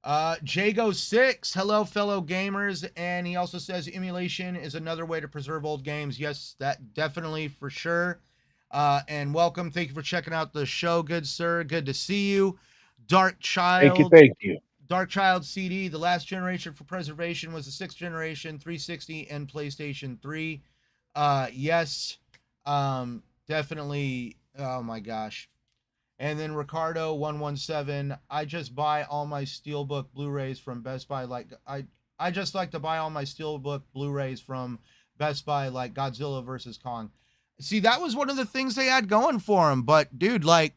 Jago6, hello fellow gamers, and he also says emulation is another way to preserve old games. Yes, that definitely, for sure. And welcome, thank you for checking out the show, good sir, good to see you. Dark Child, thank you. Dark Child CD, the last generation for preservation was the 6th generation, 360 and PlayStation 3. Yes, definitely. Oh my gosh. And then Ricardo 117, I just buy all my Steelbook Blu-rays from Best Buy. Like I just like to buy all my Steelbook Blu-rays from Best Buy, like Godzilla versus Kong. See, that was one of the things they had going for them. But dude, like,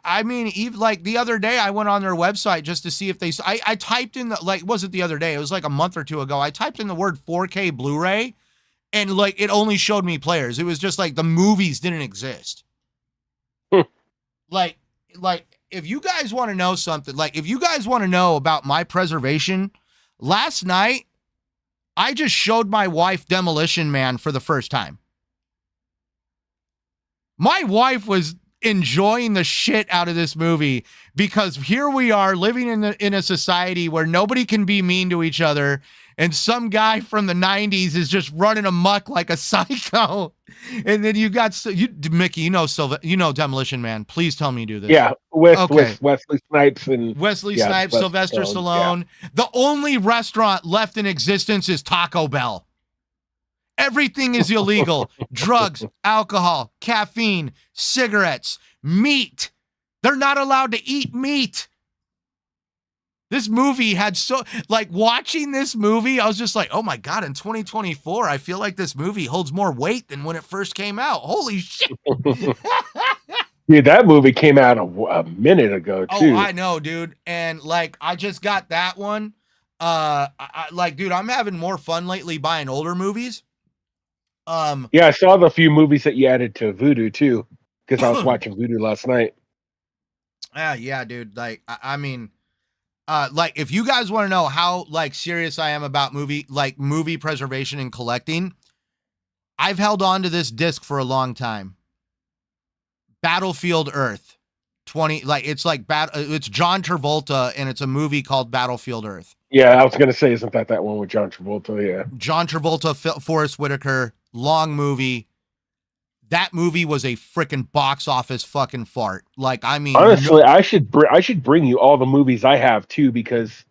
I mean, even like the other day, I went on their website just to see if they. I typed in the, like, wasn't the other day? It was like a month or two ago. I typed in the word 4K Blu-ray, and like it only showed me players. It was just like the movies didn't exist. Like if you guys want to know something, like if you guys want to know about my preservation, last night I just showed my wife Demolition Man for the first time. My wife was enjoying the shit out of this movie, because here we are living in a society where nobody can be mean to each other, and some guy from the 90s is just running amok like a psycho. And then you got Mickey, you know Demolition Man. Please tell me you do this. Yeah, Wesley Snipes and Snipes, Sylvester Stallone. Yeah. The only restaurant left in existence is Taco Bell. Everything is illegal. Drugs, alcohol, caffeine, cigarettes, meat. They're not allowed to eat meat. This movie had watching this movie, I was just like, oh my God, in 2024, I feel like this movie holds more weight than when it first came out. Holy shit. Yeah, that movie came out a minute ago, too. Oh, I know, dude. And like, I just got that one. like, dude, I'm having more fun lately buying older movies. Um, Yeah, I saw the few movies that you added to Voodoo too, because I was watching Voodoo last night. yeah, dude. Like, I mean, like if you guys want to know how like serious I am about movie preservation and collecting, I've held on to this disc for a long time. Battlefield Earth. 20 like it's like it's John Travolta and it's a movie called Battlefield Earth. Yeah, I was gonna say, isn't that one with John Travolta? Yeah. John Travolta, Forrest Whitaker, long movie. That movie was a freaking box office fucking fart. Like, I mean, no, Honestly, I should bring you all the movies I have too, because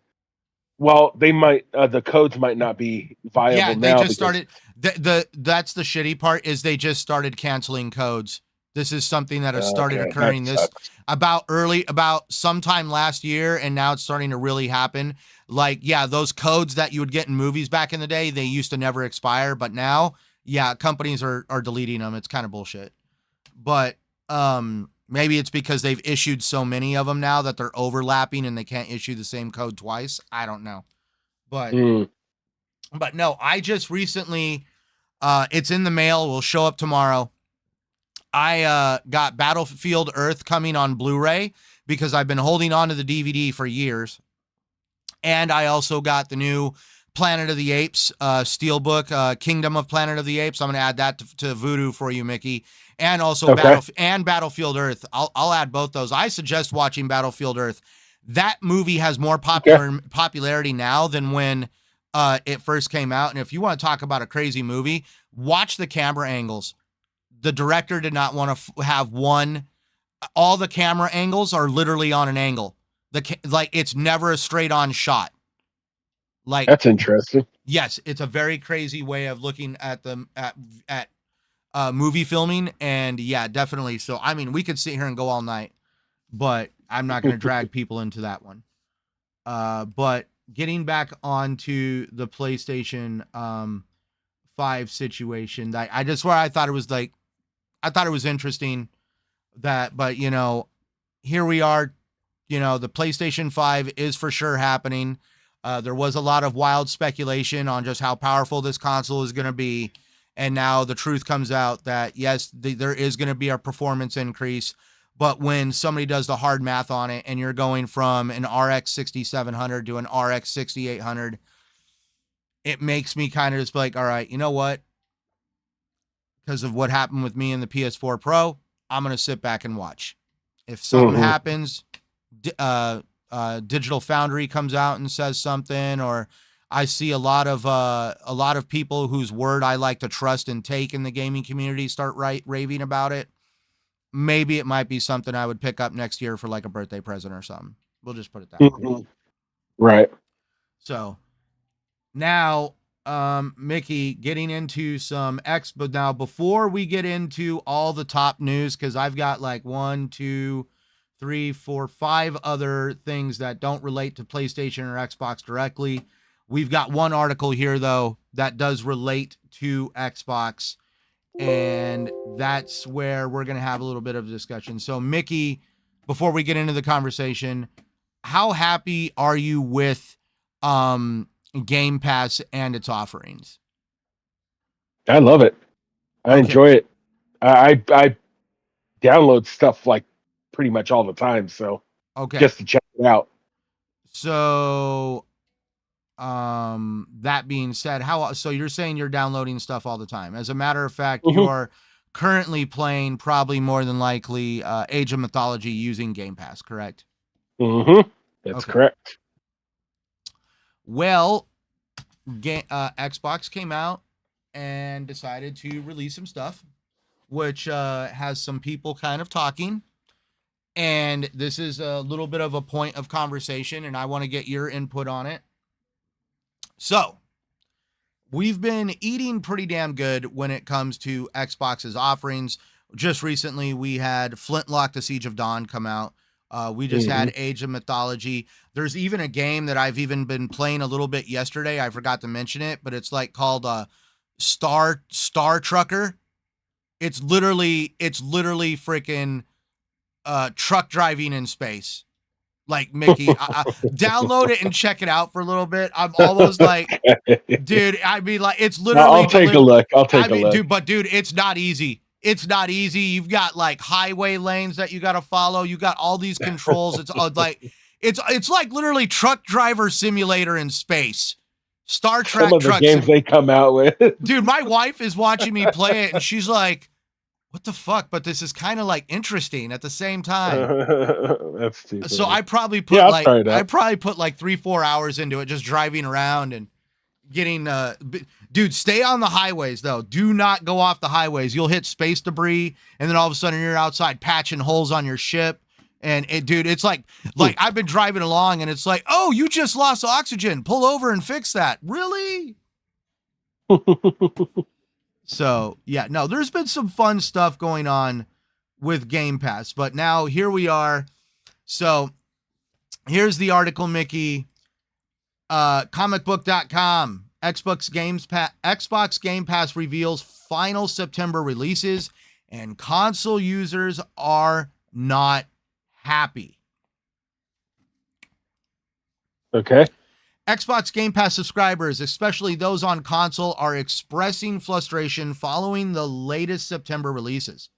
well, they might the codes might not be yeah, viable they now just because started that's the shitty part is they just started canceling codes. This is something that has started okay, that occurring this sucks. about sometime last year, and now it's starting to really happen. Like, yeah, those codes that you would get in movies back in the day, they used to never expire, but now, yeah, companies are deleting them. It's kind of bullshit. But maybe it's because they've issued so many of them now that they're overlapping and they can't issue the same code twice. I don't know. But Mm, no, I just recently it's in the mail, will show up tomorrow. I got Battlefield Earth coming on Blu-ray because I've been holding on to the DVD for years. And I also got the new Planet of the Apes steelbook, Kingdom of Planet of the Apes. I'm going to add that to Voodoo for you, Mickey. And also okay. Battlefield Earth. I'll add both those. I suggest watching Battlefield Earth. That movie has more Okay. popularity now than when it first came out. And if you want to talk about a crazy movie, watch the camera angles. The director did not want to have one. All the camera angles are literally on an angle. Like it's never a straight on shot. Like, That's interesting. yes, it's a very crazy way of looking at the at movie filming, and yeah, definitely. So I mean, we could sit here and go all night, but I'm not going to drag people into that one. But getting back onto the PlayStation 5 situation, I just where I thought it was like I thought it was interesting that, but here we are. The PlayStation 5 is for sure happening. There was a lot of wild speculation on just how powerful this console is going to be. And now the truth comes out that, yes, there is going to be a performance increase. But when somebody does the hard math on it and you're going from an RX 6700 to an RX 6800, it makes me kind of just like, all right, you know what? Because of what happened with me in the PS4 Pro, I'm going to sit back and watch. If something Hmm. happens, Digital Foundry comes out and says something, or I see a lot of people whose word I like to trust and take in the gaming community start raving about it. Maybe it might be something I would pick up next year for like a birthday present or something. We'll just put it that way. Hmm. Right. So now, Mickey, getting into some but now before we get into all the top news, because I've got like 1, 2, 3, 4, 5 other things that don't relate to PlayStation or Xbox directly. We've got one article here though that does relate to Xbox, and that's where we're gonna have a little bit of a discussion. So, Mickey, before we get into the conversation, how happy are you with Game Pass and its offerings? I love it. I Okay. enjoy it. I download stuff like pretty much all the time, so Okay. just to check it out. So that being said, so you're saying you're downloading stuff all the time. As a matter of fact, you Hmm. are currently playing probably more than likely Age of Mythology using Game Pass, correct? Hmm. That's Okay. correct. Well, Xbox came out and decided to release some stuff, which has some people kind of talking. And this is a little bit of a point of conversation, and I want to get your input on it. So, we've been eating pretty damn good when it comes to Xbox's offerings. Just recently, we had Flintlock: The Siege of Dawn come out. We just Hmm. had Age of Mythology. There's even a game that I've even been playing a little bit yesterday. I forgot to mention it, but it's like called Star Trucker. It's literally freaking truck driving in space. Like Mickey, download it and check it out for a little bit. I'm almost like, dude, I mean, like, it's literally I'll take a look. I'll take a look. Dude, it's not easy. It's not easy. You've got like highway lanes that you got to follow. You got all these controls. It's like, it's like literally Truck Driver Simulator in space. Star Trek. Some of the games they come out with. Dude, my wife is watching me play it, and she's like, what the fuck? But this is kind of like interesting at the same time. That's too funny. So I probably put like 3-4 hours into it, just driving around and getting dude, stay on the highways though. Do not go off the highways. You'll hit space debris, and then all of a sudden you're outside patching holes on your ship. And dude, it's like I've been driving along, and it's like, oh, you just lost oxygen. Pull over and fix that. Really? So yeah, no, there's been some fun stuff going on with Game Pass, but now here we are. So here's the article, Mickey. Comicbook.com. Xbox Game Pass reveals final September releases, and console users are not happy. Okay. Xbox Game Pass subscribers, especially those on console, are expressing frustration following the latest September releases.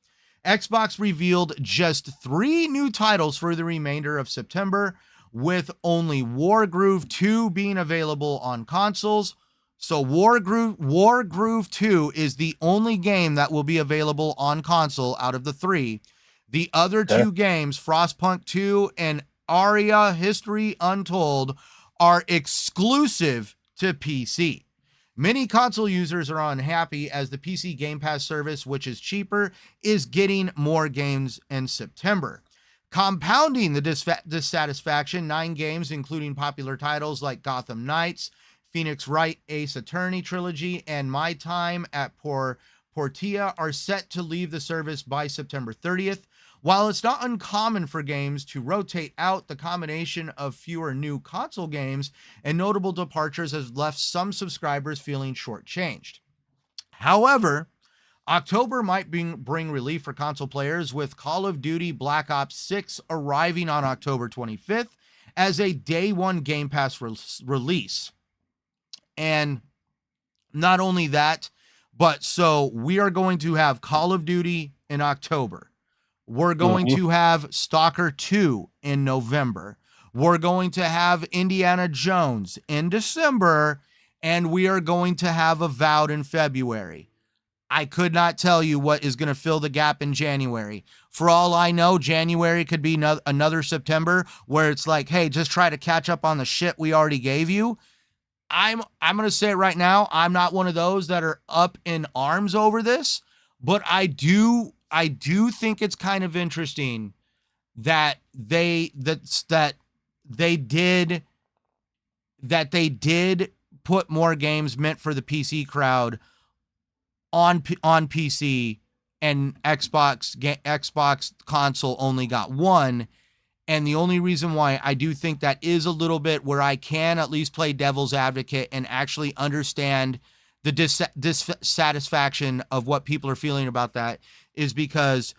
Xbox revealed just 3 new titles for the remainder of September, with only Wargroove 2 being available on consoles. So Wargroove 2 is the only game that will be available on console out of the 3. The other 2 games, Frostpunk 2 and Aria History Untold, are exclusive to PC. Many console users are unhappy as the PC Game Pass service, which is cheaper, is getting more games in September. Compounding the dissatisfaction, 9 games, including popular titles like Gotham Knights, Phoenix Wright Ace Attorney Trilogy, and My Time at Portia, are set to leave the service by September 30th. While it's not uncommon for games to rotate out, the combination of fewer new console games and notable departures has left some subscribers feeling shortchanged. However, October might bring relief for console players, with Call of Duty Black Ops 6 arriving on October 25th as a day one Game Pass release. And not only that, but so we are going to have Call of Duty in October. We're going to have Stalker 2 in November. We're going to have Indiana Jones in December, and we are going to have Avowed in February. I could not tell you what is going to fill the gap in January. For all I know, January could be another September where it's like, hey, just try to catch up on the shit we already gave you. I'm going to say it right now. I'm not one of those that are up in arms over this, but I do think it's kind of interesting that they did put more games meant for the PC crowd on PC, and Xbox console only got 1. And the only reason why I do think that is a little bit where I can at least play devil's advocate and actually understand the dissatisfaction of what people are feeling about that is because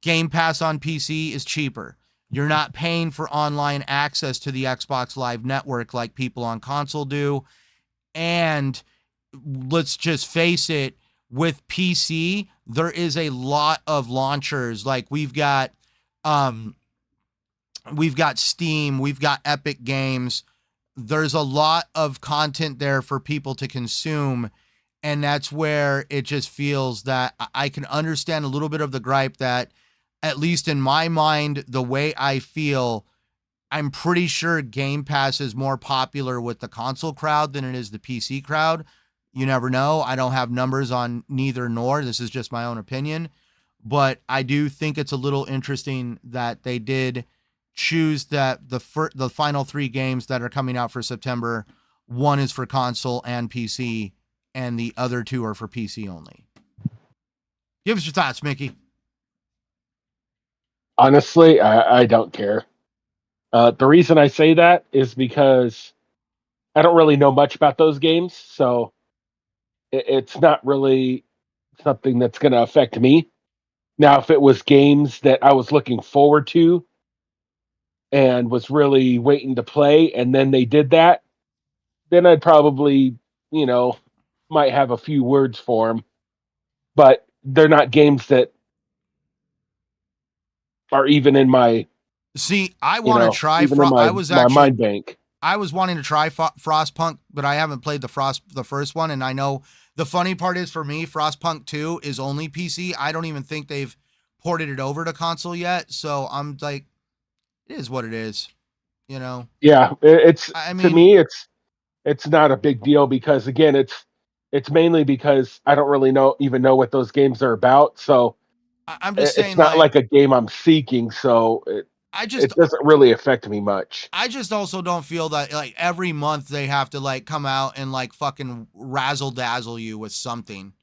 Game Pass on PC is cheaper. You're not paying for online access to the Xbox Live Network like people on console do. And let's just face it, with PC, there is a lot of launchers. Like we've got Steam, we've got Epic Games. There's a lot of content there for people to consume. And that's where it just feels that I can understand a little bit of the gripe that, at least in my mind, the way I feel, I'm pretty sure Game Pass is more popular with the console crowd than it is the PC crowd. You never know. I don't have numbers on neither nor. This is just my own opinion. But I do think it's a little interesting that they did choose that the final 3 games that are coming out for September, 1 is for console and PC, and the other 2 are for PC only. Give us your thoughts, Mickey. Honestly, I don't care. The reason I say that is because I don't really know much about those games, so it's not really something that's going to affect me. Now, if it was games that I was looking forward to, and was really waiting to play, and then they did that, then I'd probably, you know, might have a few words for them. But they're not games that are even in my, See, I want to try. even in my mind bank. I was wanting to try Frostpunk, but I haven't played the first one, and I know the funny part is for me, Frostpunk 2 is only PC. I don't even think they've ported it over to console yet, so I'm like, it is what it is, you know. Yeah, it's I to mean, me, it's not a big deal because again, it's mainly because I don't really even know what those games are about. So I'm just it's saying, not like, like a game I'm seeking. So I just it doesn't really affect me much. I just also don't feel that like every month they have to like come out and like fucking razzle dazzle you with something.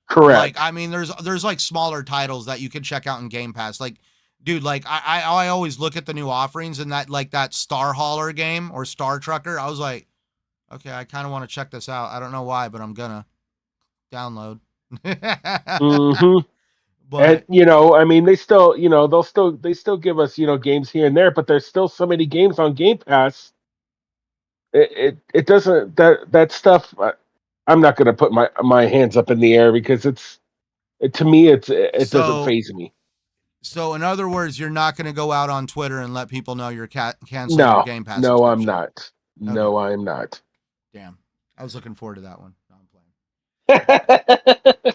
Like, Correct. I mean, there's like smaller titles that you can check out in Game Pass. Like, dude, like I always look at the new offerings and that like that Star Hauler game or Star Trucker. I was like, okay, I kind of want to check this out. I don't know why, but I'm gonna download. Hmm. And But I mean, they still, they still give us, games here and there, but there's still so many games on Game Pass. It doesn't that stuff. I'm not going to put my hands up in the air because to me it doesn't so faze me. so in other words, you're not gonna go out on Twitter and let people know you're canceling your No, Game Pass no, I'm subscription. not. Okay, No, I'm not. damn. I was looking forward to that one. No, I'm playing. Mm-hmm.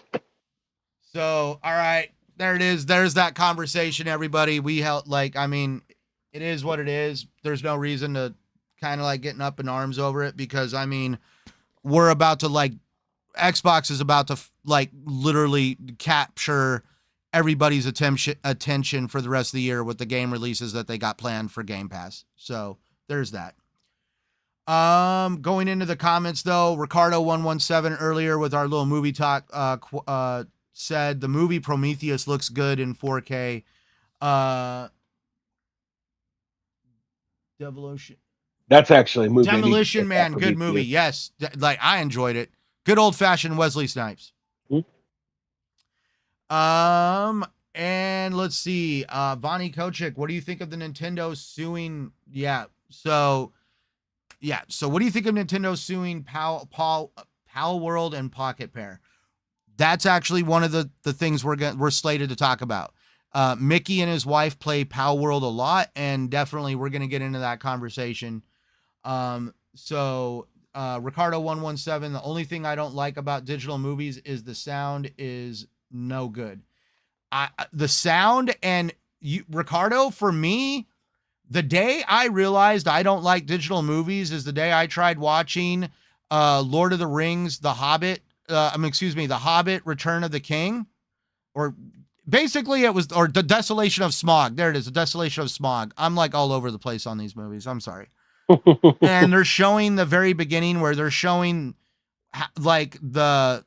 So, all right, there it is. There's that conversation, everybody. We held like, I mean, it is what it is. There's no reason to kind of like getting up in arms over it because I mean, we're about to like Xbox is about to like literally capture everybody's attention for the rest of the year with the game releases that they got planned for Game Pass. So, there's that. Going into the comments though, Ricardo 117 earlier with our little movie talk said the movie Prometheus looks good in 4K. Uh Devolution That's actually a movie I need to Demolition check out. Man, good movie. Prometheus. Yes, like I enjoyed it. Good old fashioned Wesley Snipes. Hmm? And let's see. Vonnie Kochik, what do you think of the Nintendo suing? So what do you think of Nintendo suing PalWorld and Pocket Pair? That's actually one of the things we're slated to talk about. Mickey and his wife play PalWorld a lot, and definitely we're gonna get into that conversation. Ricardo 117. The only thing I don't like about digital movies is the sound is no good. The sound and Ricardo, for me, the day I realized I don't like digital movies is the day I tried watching Lord of the Rings, The Hobbit, The Hobbit, Return of the King, or basically it was, or The Desolation of Smog. There it is, The Desolation of Smog. I'm like all over the place on these movies. I'm sorry. And they're showing the very beginning where they're showing they're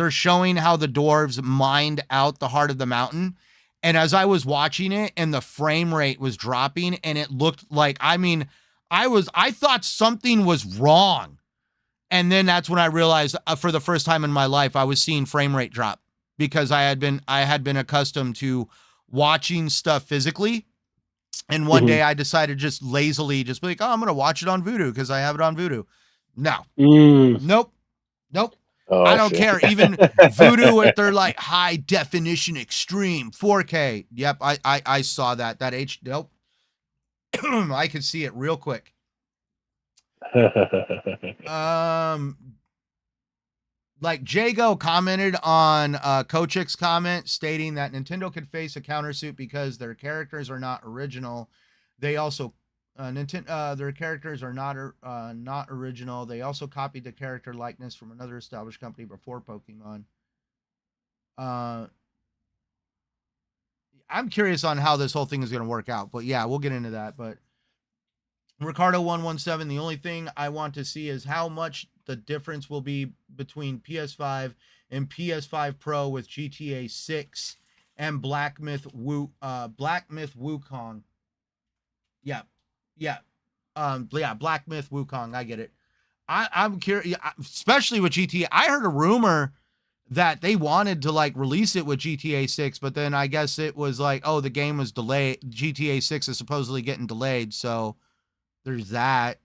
showing how the dwarves mined out the heart of the mountain. And as I was watching it and the frame rate was dropping and it looked like, I mean, I thought something was wrong. And then that's when I realized for the first time in my life, I was seeing frame rate drop because I had been accustomed to watching stuff physically. And one day I decided just lazily just be like, oh, I'm going to watch it on Vudu because I have it on Vudu. No, nope. Oh, I I don't see. care. Even Voodoo with their like high definition extreme 4K. Yep, I saw that. That nope. I could see it real quick. Like Jago commented on Kochik's comment stating that Nintendo could face a countersuit because their characters are not original. They also their characters are not original. They also copied the character likeness from another established company before Pokemon. I'm curious on how this whole thing is going to work out, but yeah, we'll get into that. But Ricardo 117, the only thing I want to see is how much the difference will be between PS5 and PS5 Pro with GTA 6 and Black Myth Wukong. Yeah. Yeah. Black Myth Wukong. I get it. I'm curious, especially with GTA. I heard a rumor that they wanted to like release it with GTA 6, but then I guess it was like, oh, the game was delayed. GTA 6 is supposedly getting delayed, so there's that.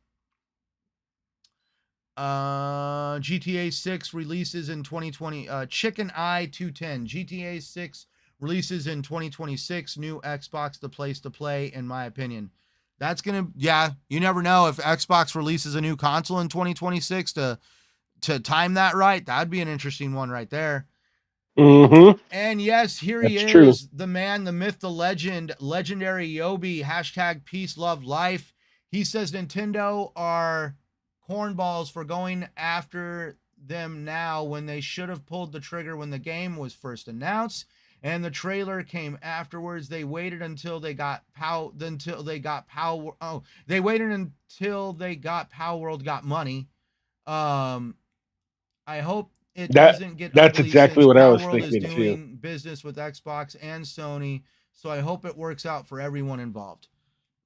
GTA 6 releases in 2020. Chicken Eye 210. GTA 6 releases in 2026. New Xbox the place to play, in my opinion. That's gonna, yeah. You never know if Xbox releases a new console in 2026 to time that right. That'd be an interesting one right there. Mm-hmm. And yes, here he That's true. is, the man, the myth, the legend, legendary Yobi. Hashtag peace, love, life. He says Nintendo are cornballs for going after them now when they should have pulled the trigger when the game was first announced and the trailer came afterwards. They waited until they got they waited until they got PalWorld got money. I hope it That doesn't get that's ugly exactly since what I was PalWorld is thinking too. doing business with Xbox and Sony. So I hope it works out for everyone involved.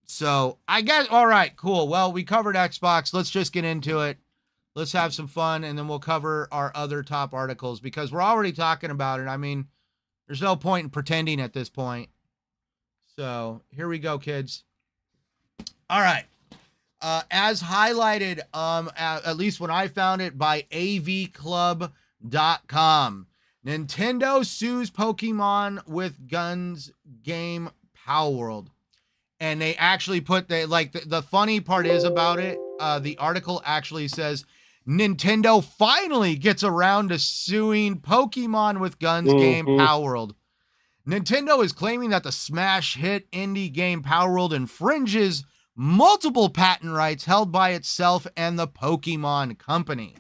So I guess, all right, cool. Well, we covered Xbox. Let's just get into it. Let's have some fun, and then we'll cover our other top articles because we're already talking about it. I mean, there's no point in pretending at this point. So here we go, kids. All right. As highlighted, at least when I found it, by avclub.com. Nintendo sues Pokemon with guns game PalWorld. And they actually put the funny part is about it, the article actually says Nintendo finally gets around to suing Pokemon with guns game Mm-hmm. PalWorld. Nintendo is claiming that the smash hit indie game PalWorld infringes multiple patent rights held by itself and the Pokemon Company.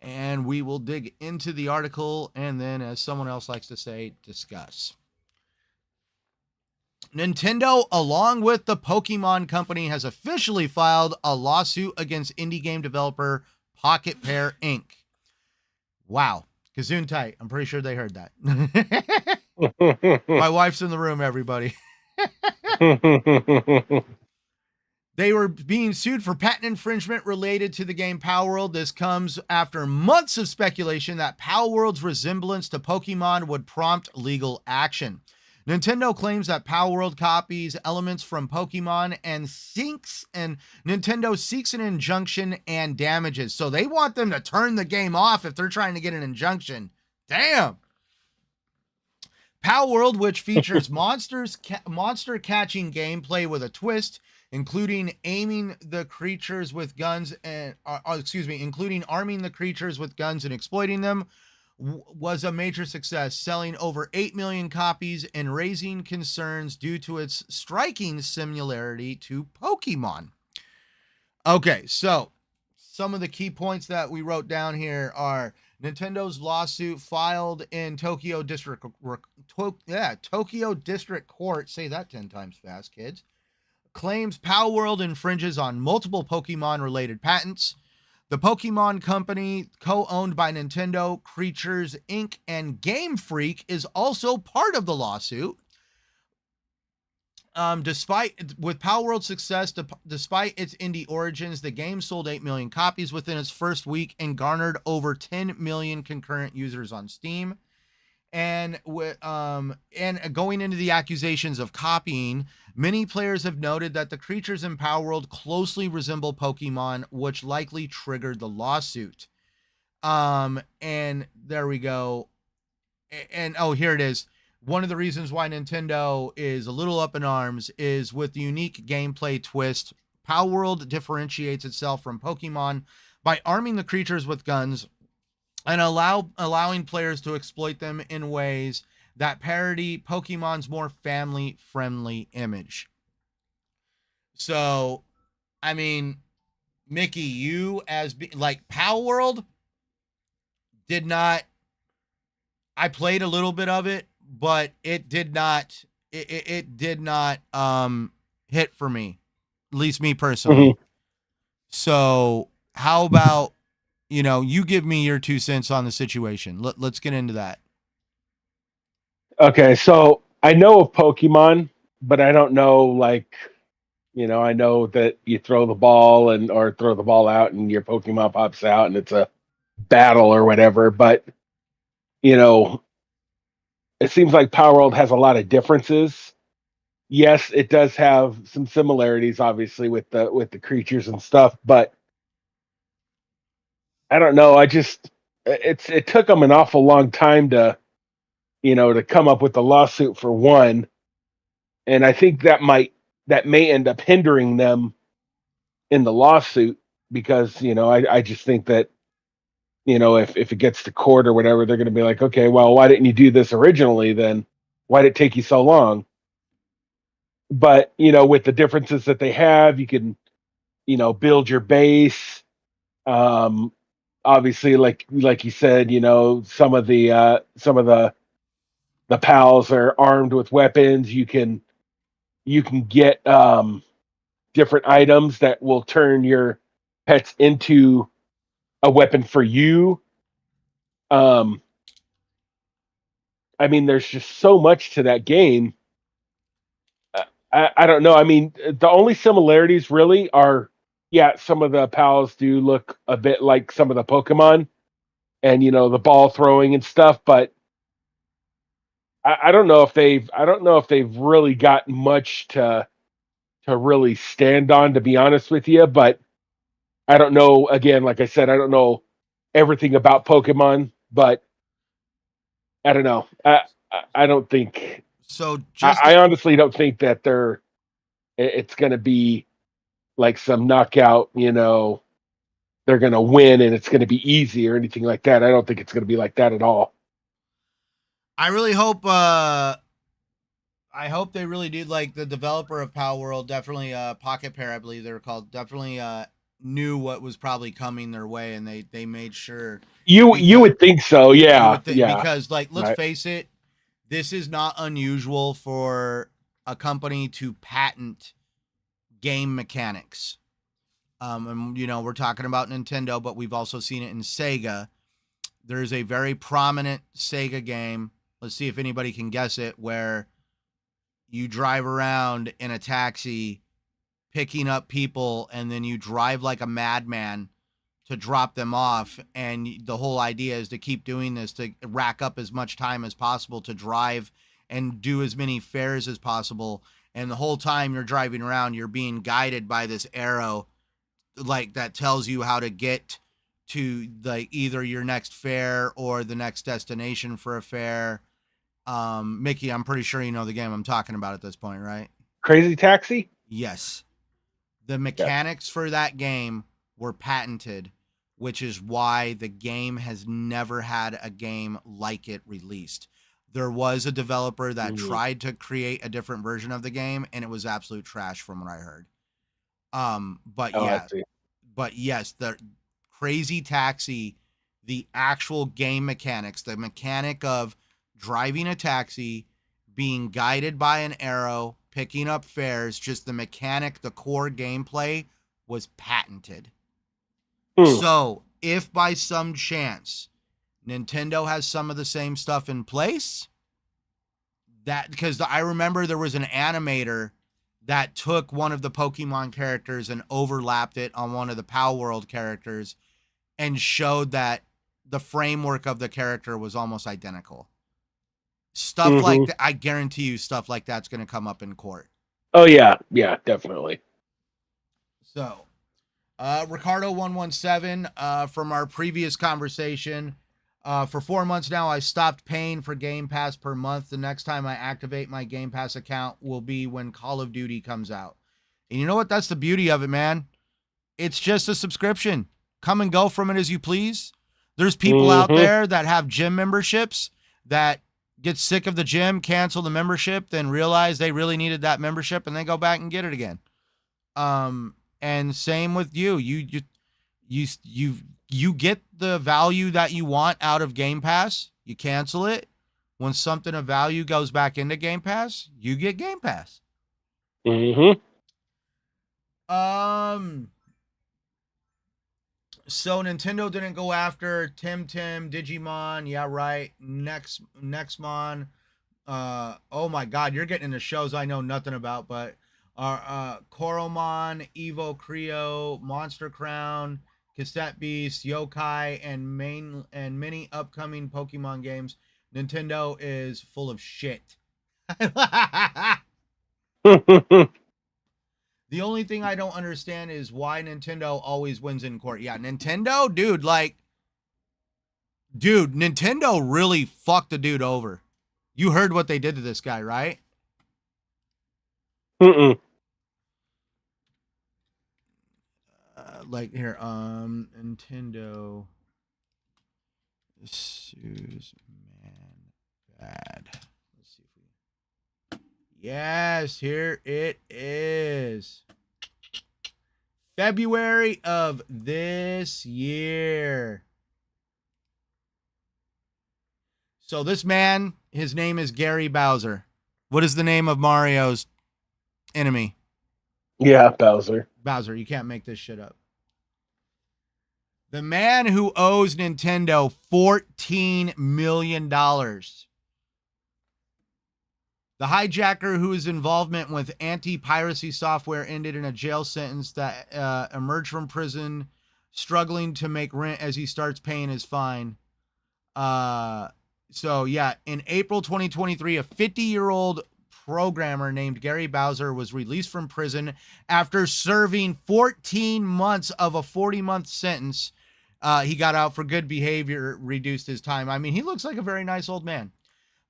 And we will dig into the article and then, as someone else likes to say, discuss. Nintendo, along with the Pokemon Company, has officially filed a lawsuit against indie game developer Pocket Pair Inc. Wow. Kazoon tight. I'm pretty sure they heard that. My wife's in the room, everybody. They were being sued for patent infringement related to the game PalWorld. This comes after months of speculation that PalWorld's resemblance to Pokemon would prompt legal action. Nintendo claims that PalWorld copies elements from Pokemon and Nintendo seeks an injunction and damages. So they want them to turn the game off if they're trying to get an injunction. Damn. PalWorld, which features monster catching gameplay with a twist, including arming the creatures with guns and exploiting them, was a major success, selling over 8 million copies and raising concerns due to its striking similarity to Pokemon. Okay, so some of the key points that we wrote down here are Nintendo's lawsuit filed in Tokyo District Court. Say that 10 times fast, kids. Claims PalWorld infringes on multiple Pokemon-related patents. The Pokemon Company, co-owned by Nintendo, Creatures Inc., and Game Freak, is also part of the lawsuit. Despite PalWorld's success, despite its indie origins, the game sold 8 million copies within its first week and garnered over 10 million concurrent users on Steam. And going into the accusations of copying, many players have noted that the creatures in PalWorld closely resemble Pokemon, which likely triggered the lawsuit. And there we go. And here it is. One of the reasons why Nintendo is a little up in arms is with the unique gameplay twist. PalWorld differentiates itself from Pokemon by arming the creatures with guns and allowing players to exploit them in ways that parody Pokemon's more family-friendly image. So, I mean, Mickey, you PalWorld did not. I played a little bit of it, but it did not. It did not hit for me, at least me personally. Mm-hmm. So, how about you give me your 2 cents on the situation? Let's get into that. Okay, so I know of Pokemon, but I don't know I know that you throw the ball or throw the ball out and your Pokemon pops out and it's a battle or whatever. But you know, it seems like PalWorld has a lot of differences. Yes, it does have some similarities, obviously, with the creatures and stuff, but I don't know. It took them an awful long time to to come up with the lawsuit for one, and I think that may end up hindering them in the lawsuit because I just think that if it gets to court or whatever, they're going to be like, okay, well, why didn't you do this originally? Then why did it take you so long? But with the differences that they have, you can build your base. Um, Obviously, like you said, some of the pals are armed with weapons. You can get different items that will turn your pets into a weapon for you. Um, I mean, there's just so much to that game. I don't know. I mean, the only similarities really are, yeah, some of the pals do look a bit like some of the Pokemon, and the ball throwing and stuff. But I don't know if they've really got much to really stand on, to be honest with you. But I don't know. Again, like I said, I don't know everything about Pokemon, but I don't know. I don't think. So just I honestly don't think that it's going to be like some knockout. They're going to win and it's going to be easy or anything like that. I don't think it's going to be like that at all. I really hope I hope they really do. Like the developer of PalWorld, definitely Pocket Pair, I believe they're called, definitely knew what was probably coming their way, and they made sure. You would think so, You yeah, would think, yeah. because like, let's Right. face it, this is not unusual for a company to patent game mechanics. And we're talking about Nintendo, but we've also seen it in Sega. There's a very prominent Sega game. Let's see if anybody can guess it, where you drive around in a taxi picking up people, and then you drive like a madman to drop them off. And the whole idea is to keep doing this to rack up as much time as possible to drive and do as many fares as possible. And the whole time you're driving around, you're being guided by this arrow, like, that tells you how to get to either your next fare or the next destination for a fare. Mickey, I'm pretty sure you know the game I'm talking about at this point, right? Crazy Taxi? Yes. The Yeah. mechanics for that game were patented, which is why the game has never had a game like it released. There was a developer that Mhm. tried to create a different version of the game, and it was absolute trash from what I heard. But Oh, I yeah, see. but yes, the Crazy Taxi, the actual game mechanics, the mechanic of driving a taxi, being guided by an arrow, picking up fares, just the mechanic, the core gameplay was patented. Hmm. So, if by some chance Nintendo has some of the same stuff in place, that, because I remember there was an animator that took one of the Pokemon characters and overlapped it on one of the PalWorld characters and showed that the framework of the character was almost identical. Stuff like Mhm. that, I guarantee you, stuff like that's going to come up in court. Oh yeah, yeah, definitely. So, Ricardo117, from our previous conversation, for 4 months now, I stopped paying for Game Pass per month. The next time I activate my Game Pass account will be when Call of Duty comes out. And you know what? That's the beauty of it, man. It's just a subscription. Come and go from it as you please. There's people out Mhm. there that have gym memberships that get sick of the gym, cancel the membership, then realize they really needed that membership, and they go back and get it again. And same with you. You get the value that you want out of Game Pass. You cancel it. When something of value goes back into Game Pass, you get Game Pass. Mhm. Um So Nintendo didn't go after Tim Digimon. Yeah, right. Nextmon. Oh my God, you're getting into shows I know nothing about, but Koromon, Evo Creo, Monster Crown, Cassette Beasts, Yokai, and many upcoming Pokemon games. Nintendo is full of shit. The only thing I don't understand is why Nintendo always wins in court. Yeah, Nintendo, dude, Nintendo really fucked the dude over. You heard what they did to this guy, right? Like here, Nintendo sues man bad. Let's see if we. Yes, here it is. February of this year. So this man, his name is Gary Bowser. What is the name of Mario's enemy? Yeah, Bowser. Bowser. You can't make this shit up. The man who owes Nintendo $14 million. The hijacker whose involvement with anti-piracy software ended in a jail sentence that emerged from prison, struggling to make rent as he starts paying his fine. So yeah, in April 2023, a 50-year-old programmer named Gary Bowser was released from prison after serving 14 months of a 40-month sentence. He got out for good behavior, reduced his time. I mean, he looks like a very nice old man.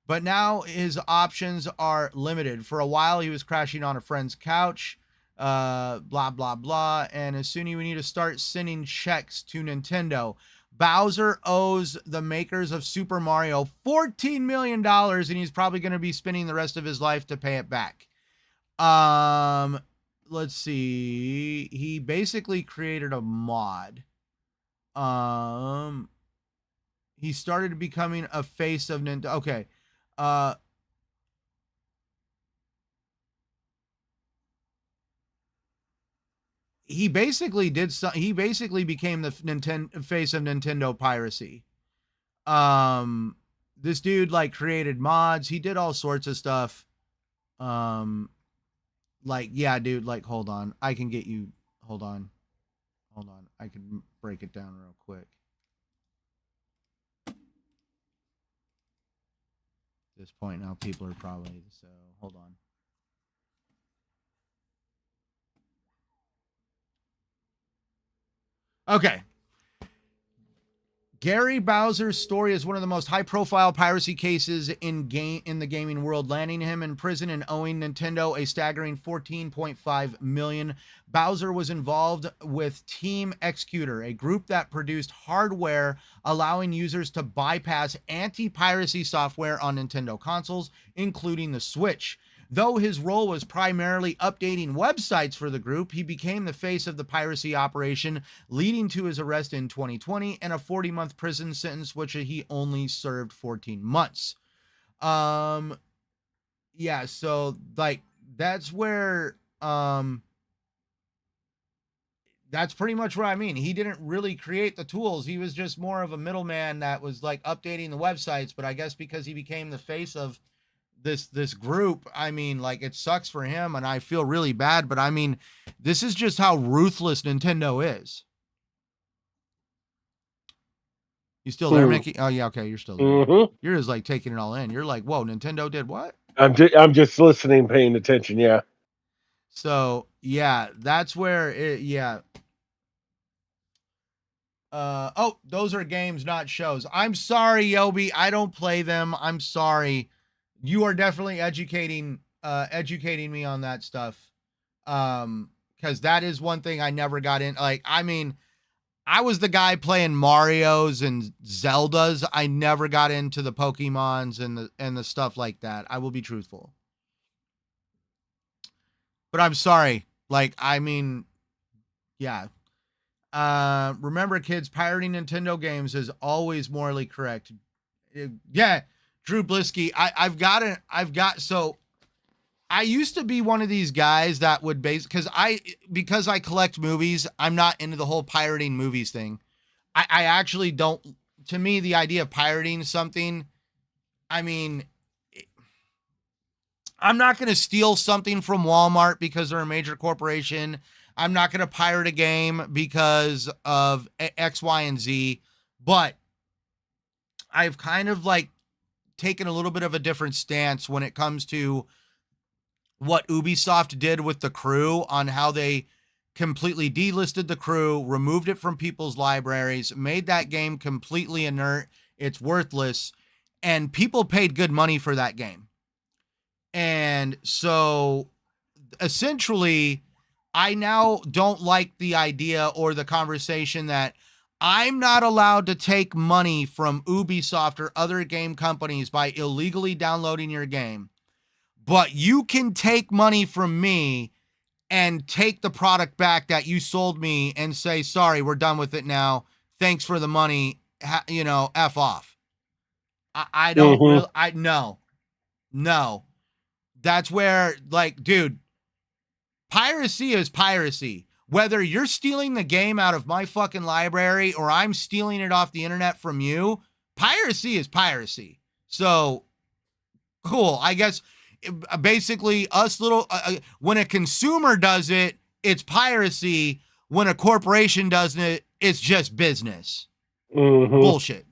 But now his options are limited. For a while, he was crashing on a friend's couch, blah, blah, blah. And as soon as we need to start sending checks to Nintendo. Bowser owes the makers of Super Mario $14 million, and he's probably going to be spending the rest of his life to pay it back. Let's see. He basically created a mod. He started becoming a face of Nintendo. Okay. He basically did so. He basically became the Nintendo face of Nintendo piracy. This dude like created mods. He did all sorts of stuff. Like yeah, dude. Like hold on, I can get you. Hold on. I can break it down real quick. At this point now, people are probably so. Hold on. Okay. Gary Bowser's story is one of the most high-profile piracy cases in the gaming world, landing him in prison and owing Nintendo a staggering $14.5 million. Bowser was involved with Team Executor, a group that produced hardware allowing users to bypass anti-piracy software on Nintendo consoles, including the Switch. Though his role was primarily updating websites for the group, he became the face of the piracy operation, leading to his arrest in 2020 and a 40-month prison sentence, which he only served 14 months. Yeah, so like that's where that's pretty much what I mean. He didn't really create the tools. He was just more of a middleman that was like updating the websites, but I guess because he became the face of this group, I mean, like it sucks for him and I feel really bad, but I mean, this is just how ruthless Nintendo is. You still there, Mickey? Oh yeah, okay, you're still there. Mm-hmm. You're just like taking it all in. You're like, whoa, Nintendo did what? I'm just listening, paying attention. Yeah. So yeah, that's where it. Yeah. Oh, those are games, not shows. I'm sorry, Yobi. I don't play them. I'm sorry. You are definitely educating me on that stuff. Because that is one thing I never got in. Like, I mean, I was the guy playing Mario's and Zelda's. I never got into the Pokemons and the stuff like that. I will be truthful. But I'm sorry. Like, I mean, yeah. Remember, kids, pirating Nintendo games is always morally correct. Yeah, Drew Blisky. I used to be one of these guys that would because I collect movies. I'm not into the whole pirating movies thing. I actually don't. To me, the idea of pirating something, I mean, I'm not going to steal something from Walmart because they're a major corporation. I'm not going to pirate a game because of X, Y, and Z. But I've kind of like taken a little bit of a different stance when it comes to what Ubisoft did with The Crew, on how they completely delisted The Crew, removed it from people's libraries, made that game completely inert. It's worthless. And people paid good money for that game. And so essentially, I now don't like the idea or the conversation that I'm not allowed to take money from Ubisoft or other game companies by illegally downloading your game, but you can take money from me and take the product back that you sold me and say, sorry, we're done with it now. Thanks for the money. F off. I don't really, no. That's where, like, dude, piracy is piracy. Whether you're stealing the game out of my fucking library or I'm stealing it off the internet from you, piracy is piracy. So, cool. I guess basically us little, when a consumer does it, it's piracy. When a corporation does it, it's just business. Bullshit.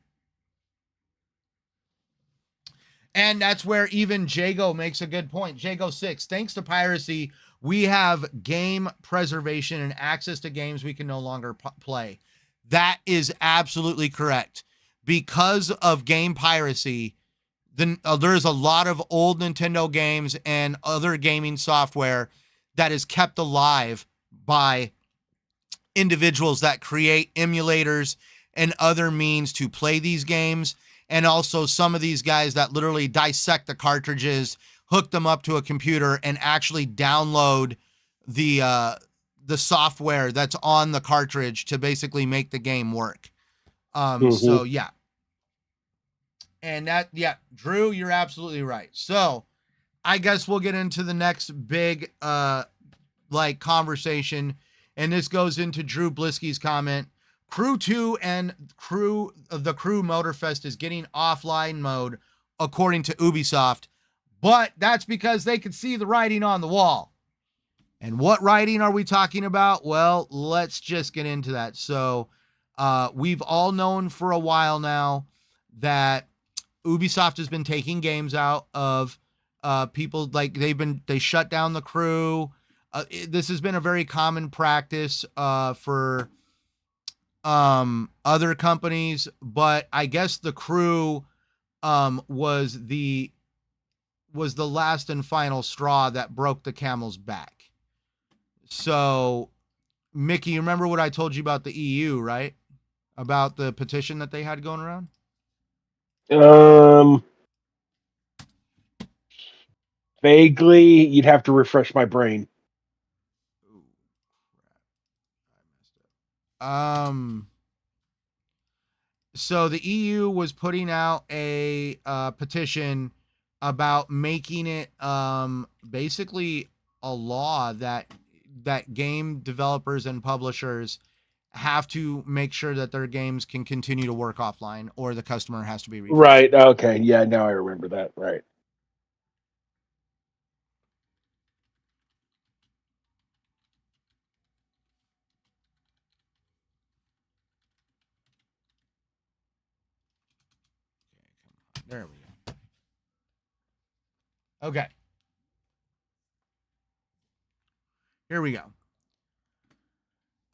And that's where even Jago makes a good point. Jago 6, thanks to piracy, we have game preservation and access to games we can no longer play. That is absolutely correct. Because of game piracy, there's a lot of old Nintendo games and other gaming software that is kept alive by individuals that create emulators and other means to play these games. And also some of these guys that literally dissect the cartridges, hook them up to a computer, and actually download the software that's on the cartridge to basically make the game work. So yeah. And Drew, you're absolutely right. So I guess we'll get into the next big conversation. And this goes into Drew Blisky's comment. Crew 2 and the Crew Motorfest is getting offline mode, according to Ubisoft, but that's because they could see the writing on the wall. And what writing are we talking about? Well, let's just get into that. So we've all known for a while now that Ubisoft has been taking games out of people, like they shut down the Crew. This has been a very common practice for other companies, but I guess the Crew was the last and final straw that broke the camel's back. So, Mickey, you remember what I told you about the EU, right? About the petition that they had going around? Vaguely, you'd have to refresh my brain. So the EU was putting out a petition about making it basically a law that game developers and publishers have to make sure that their games can continue to work offline, or the customer has to be refunded. Right. Okay. Yeah. Now I remember that. Right. There we go. Okay. Here we go.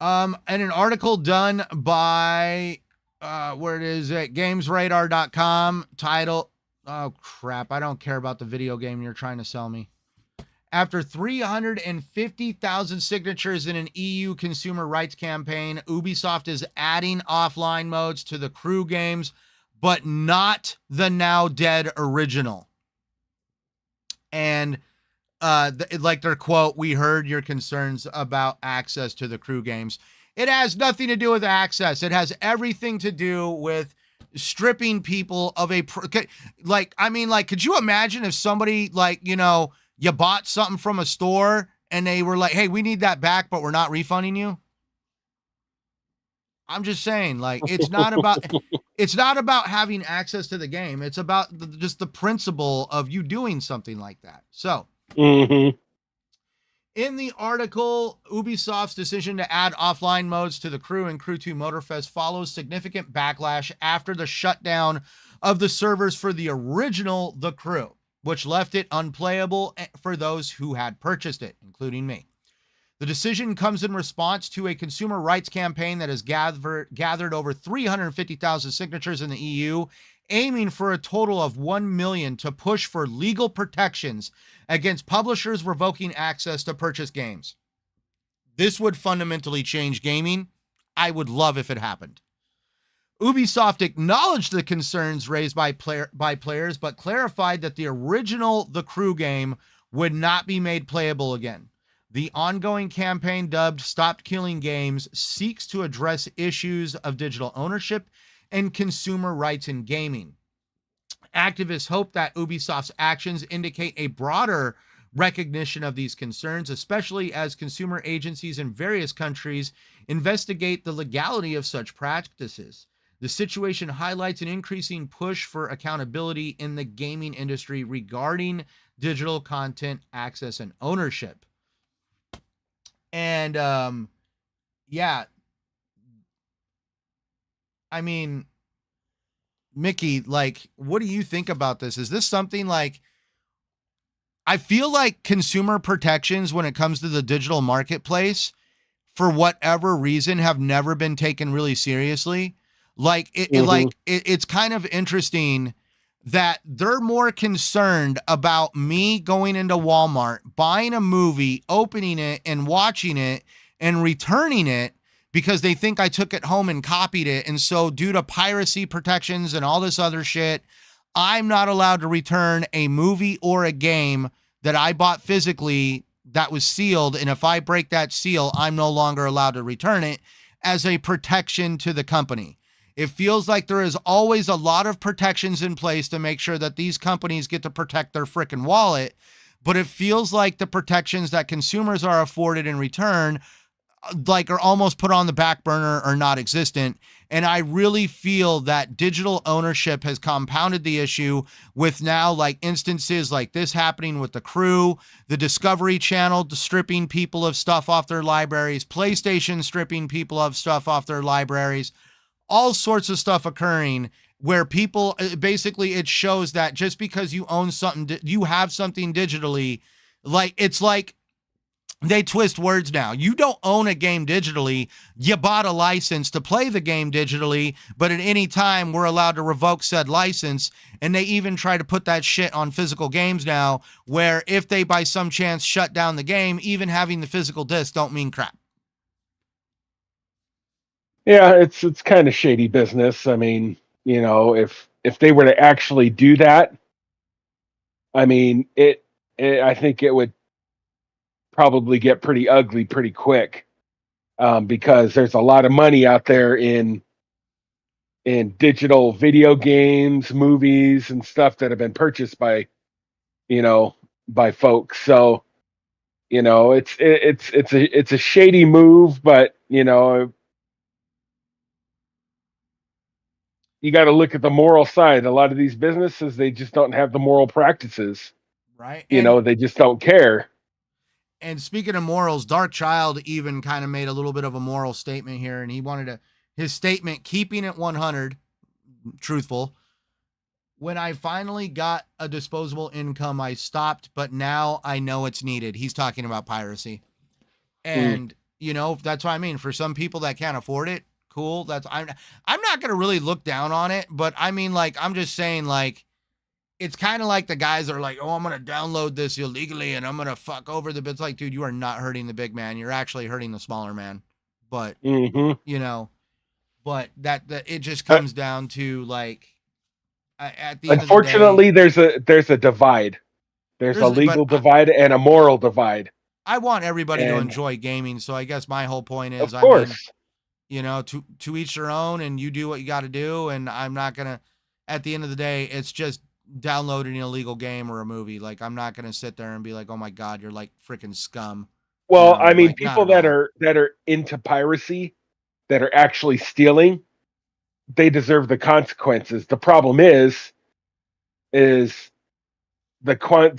And an article done by where it is at gamesradar.com, title, oh crap, I don't care about the video game you're trying to sell me. After 350,000 signatures in an EU consumer rights campaign, Ubisoft is adding offline modes to the Crew games, but not the now dead original. And like their quote, we heard your concerns about access to the Crew games. It has nothing to do with access. It has everything to do with stripping people of could you imagine if somebody, you bought something from a store and they were like, hey, we need that back, but we're not refunding you? I'm just saying, it's not about having access to the game. It's about just the principle of you doing something like that. So In the article, Ubisoft's decision to add offline modes to The Crew and Crew 2 Motorfest follows significant backlash after the shutdown of the servers for the original The Crew, which left it unplayable for those who had purchased it, including me. The decision comes in response to a consumer rights campaign that has gathered over 350,000 signatures in the EU, aiming for a total of 1 million to push for legal protections against publishers revoking access to purchase games. This would fundamentally change gaming. I would love if it happened. Ubisoft acknowledged the concerns raised by players, but clarified that the original The Crew game would not be made playable again. The ongoing campaign, dubbed Stop Killing Games, seeks to address issues of digital ownership and consumer rights in gaming. Activists hope that Ubisoft's actions indicate a broader recognition of these concerns, especially as consumer agencies in various countries investigate the legality of such practices. The situation highlights an increasing push for accountability in the gaming industry regarding digital content access and ownership. And yeah, I mean, Mickey, like, what do you think about this? Is this something like, I feel like consumer protections when it comes to the digital marketplace, for whatever reason, have never been taken really seriously. Like it's kind of interesting that they're more concerned about me going into Walmart, buying a movie, opening it and watching it and returning it because they think I took it home and copied it. And so due to piracy protections and all this other shit, I'm not allowed to return a movie or a game that I bought physically that was sealed. And if I break that seal, I'm no longer allowed to return it as a protection to the company. It feels like there is always a lot of protections in place to make sure that these companies get to protect their freaking wallet. But it feels like the protections that consumers are afforded in return, like, are almost put on the back burner or not existent. And I really feel that digital ownership has compounded the issue with now like instances like this happening with The Crew, the Discovery Channel stripping people of stuff off their libraries, PlayStation stripping people of stuff off their libraries, all sorts of stuff occurring where people basically, it shows that just because you own something, you have something digitally, like, it's like they twist words now. You don't own a game digitally. You bought a license to play the game digitally, but at any time we're allowed to revoke said license. And they even try to put that shit on physical games now, where if they by some chance shut down the game, even having the physical disc don't mean crap. Yeah, it's kind of shady business. I mean, if they were to actually do that, I mean, I think it would probably get pretty ugly pretty quick, because there's a lot of money out there in digital video games, movies, and stuff that have been purchased by folks. So it's a shady move, but you got to look at the moral side. A lot of these businesses, they just don't have the moral practices. Right. They just don't care. And speaking of morals, Dark Child even kind of made a little bit of a moral statement here, and he wanted his statement, keeping it 100, truthful. When I finally got a disposable income, I stopped, but now I know it's needed. He's talking about piracy. And, that's what I mean. For some people that can't afford it, cool. I'm not going to really look down on it, but I mean, like, I'm just saying, like, it's kind of like the guys that are like, oh, I'm going to download this illegally and I'm going to fuck over the bits. Like, dude, you are not hurting the big man. You're actually hurting the smaller man. But, but that it just comes down to, like, at the end unfortunately, of the day, there's a divide. There's a legal divide and a moral divide. I want everybody to enjoy gaming. So I guess my whole point is, of course, to each their own, and you do what you got to do. And I'm not going to, at the end of the day, it's just downloading an illegal game or a movie. Like, I'm not going to sit there and be like, oh my God, you're like freaking scum. Well, I mean, like, people that are into piracy, that are actually stealing, they deserve the consequences. The problem is the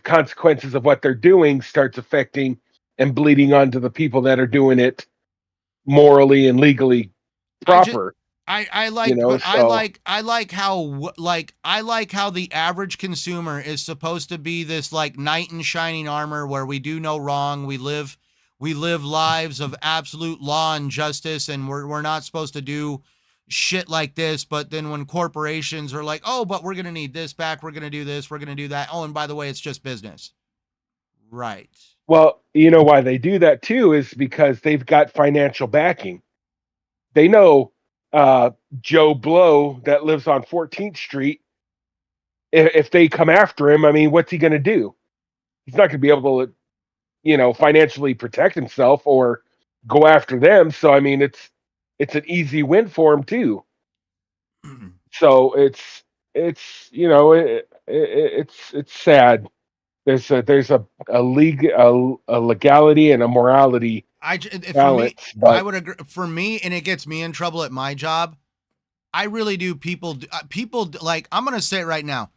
consequences of what they're doing starts affecting and bleeding onto the people that are doing it morally and legally I just proper. I You like, know, but so I like how I like how the average consumer is supposed to be this like knight in shining armor where we do no wrong, we live lives of absolute law and justice, and we're not supposed to do shit like this. But then when corporations are like, oh, but we're gonna need this back, we're gonna do this, we're gonna do that. Oh, and by the way, it's just business, right? well, you know why they do that too is because they've got financial backing. They know uh, Joe Blow that lives on 14th Street. If they come after him, I mean, what's he going to do? He's not going to be able to, financially protect himself or go after them. So I mean, it's an easy win for him too. So it's sad. There's a league a legality and a morality For me, balance, I but would agree. For me, and it gets me in trouble at my job. I really do. People like. I'm gonna say it right now.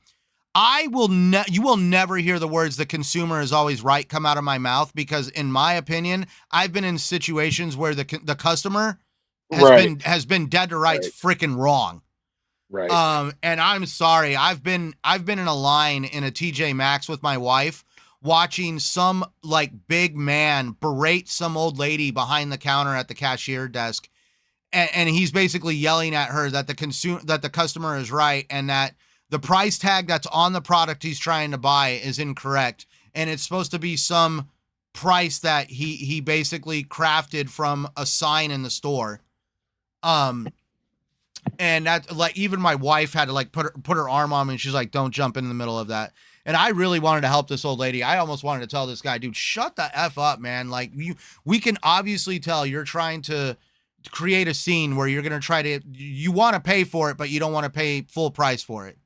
You will never hear the words "the consumer is always right" come out of my mouth, because, in my opinion, I've been in situations where the customer right, has been dead to rights, right, freaking wrong. right. And I'm sorry. I've been in a line in a TJ Maxx with my wife, watching some like big man berate some old lady behind the counter at the cashier desk, and he's basically yelling at her that the customer is right, and that the price tag that's on the product he's trying to buy is incorrect, and it's supposed to be some price that he basically crafted from a sign in the store. And that, like, even my wife had to like put her arm on me, and she's like, "Don't jump in the middle of that." And I really wanted to help this old lady. I almost wanted to tell this guy, "Dude, shut the F up, man. Like, we can obviously tell you're trying to create a scene where you're going to try to, you want to pay for it, but you don't want to pay full price for it."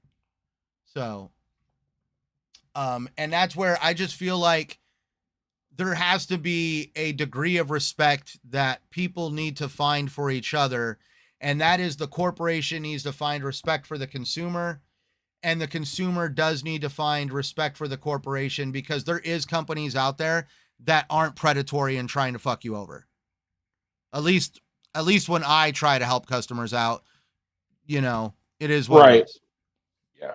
So, and that's where I just feel like there has to be a degree of respect that people need to find for each other. And that is, the corporation needs to find respect for the consumer, and the consumer does need to find respect for the corporation, because there is companies out there that aren't predatory and trying to fuck you over. At least when I try to help customers out, it is what it Right. is. Yeah.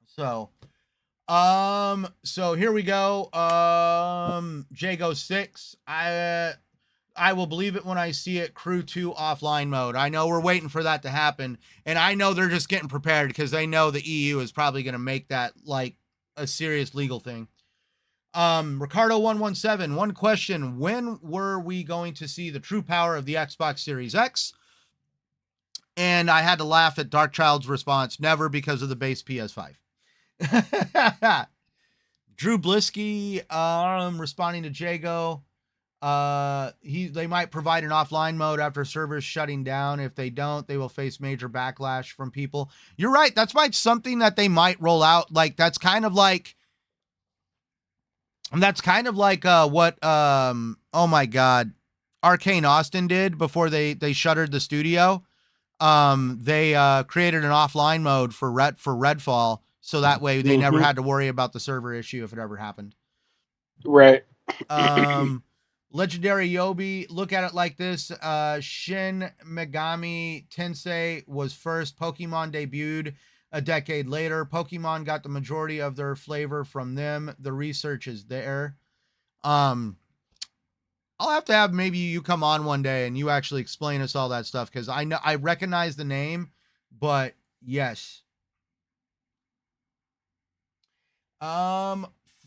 So here we go. Jago 6. I will believe it when I see it. Crew 2 offline mode. I know we're waiting for that to happen, and I know they're just getting prepared because they know the EU is probably going to make that like a serious legal thing. Ricardo 117. One question: when were we going to see the true power of the Xbox Series X? And I had to laugh at Darkchild's response: never, because of the base PS5. Drew Blisky, responding to Jago. They might provide an offline mode after servers shutting down. If they don't, they will face major backlash from people. You're right. That's something that they might roll out. Like, that's kind of like what oh my god, Arcane Austin did before they shuttered the studio. They created an offline mode for Redfall, so that way they never had to worry about the server issue if it ever happened. Right. Legendary Yobi, look at it like this. Shin Megami Tensei was first. Pokemon debuted a decade later. Pokemon got the majority of their flavor from them. The research is there. I'll have to have maybe you come on one day and you actually explain us all that stuff, because I recognize the name, but yes.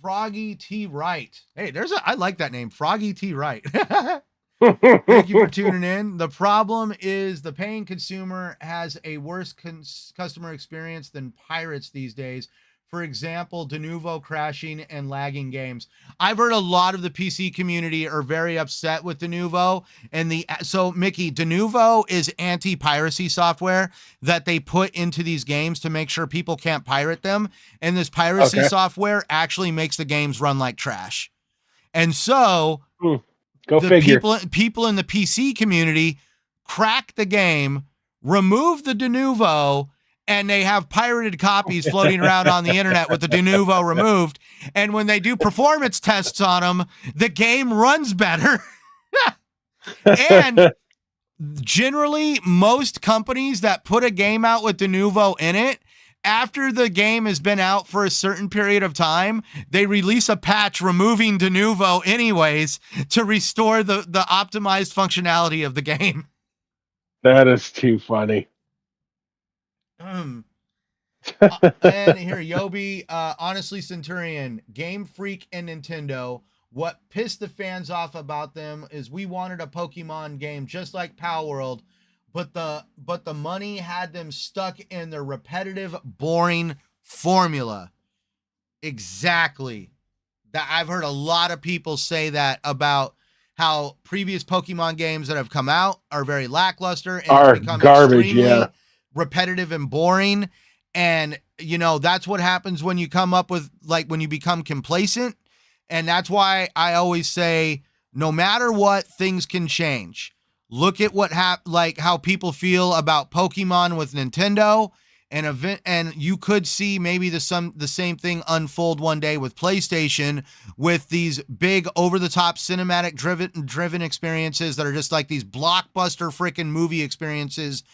Froggy T. Wright. Hey, I like that name, Froggy T. Wright. Thank you for tuning in. The problem is the paying consumer has a worse customer experience than pirates these days. For example, Denuvo crashing and lagging games. I've heard a lot of the PC community are very upset with Denuvo. So Mickey, Denuvo is anti-piracy software that they put into these games to make sure people can't pirate them. And this piracy software actually makes the games run like trash. And so Go figure. People in the PC community crack the game, remove the Denuvo, and they have pirated copies floating around on the internet with the de novo removed. And when they do performance tests on them, the game runs better. And generally, most companies that put a game out with de novo in it, after the game has been out for a certain period of time, they release a patch removing de novo anyways to restore the optimized functionality of the game. That is too funny. And here, Yobi, honestly, Centurion, Game Freak, and Nintendo. What pissed the fans off about them is we wanted a Pokemon game just like PalWorld, but the money had them stuck in their repetitive, boring formula. Exactly. That I've heard a lot of people say that about how previous Pokemon games that have come out are very lackluster and are become garbage, extremely repetitive and boring. And that's what happens when you come up with, like, when you become complacent. And that's why I always say, no matter what, things can change. Look at what like how people feel about Pokemon with Nintendo, and you could see maybe the same thing unfold one day with PlayStation, with these big over-the-top cinematic driven experiences that are just like these blockbuster freaking movie experiences,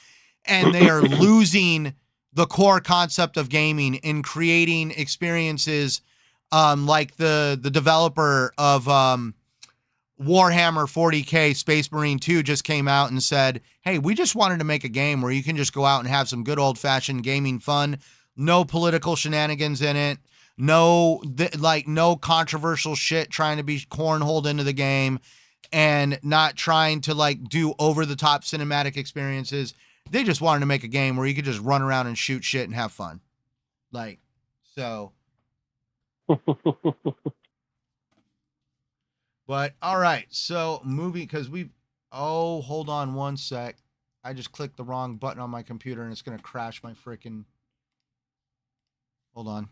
and they are losing the core concept of gaming in creating experiences. Like the developer of Warhammer 40K Space Marine 2 just came out and said, hey, we just wanted to make a game where you can just go out and have some good old-fashioned gaming fun. No political shenanigans in it. No controversial shit trying to be cornholed into the game, and not trying to like do over-the-top cinematic experiences. They just wanted to make a game where you could just run around and shoot shit and have fun. Like, so... But all right, so moving, because hold on one sec. I just clicked the wrong button on my computer and it's gonna crash my freaking. Hold on.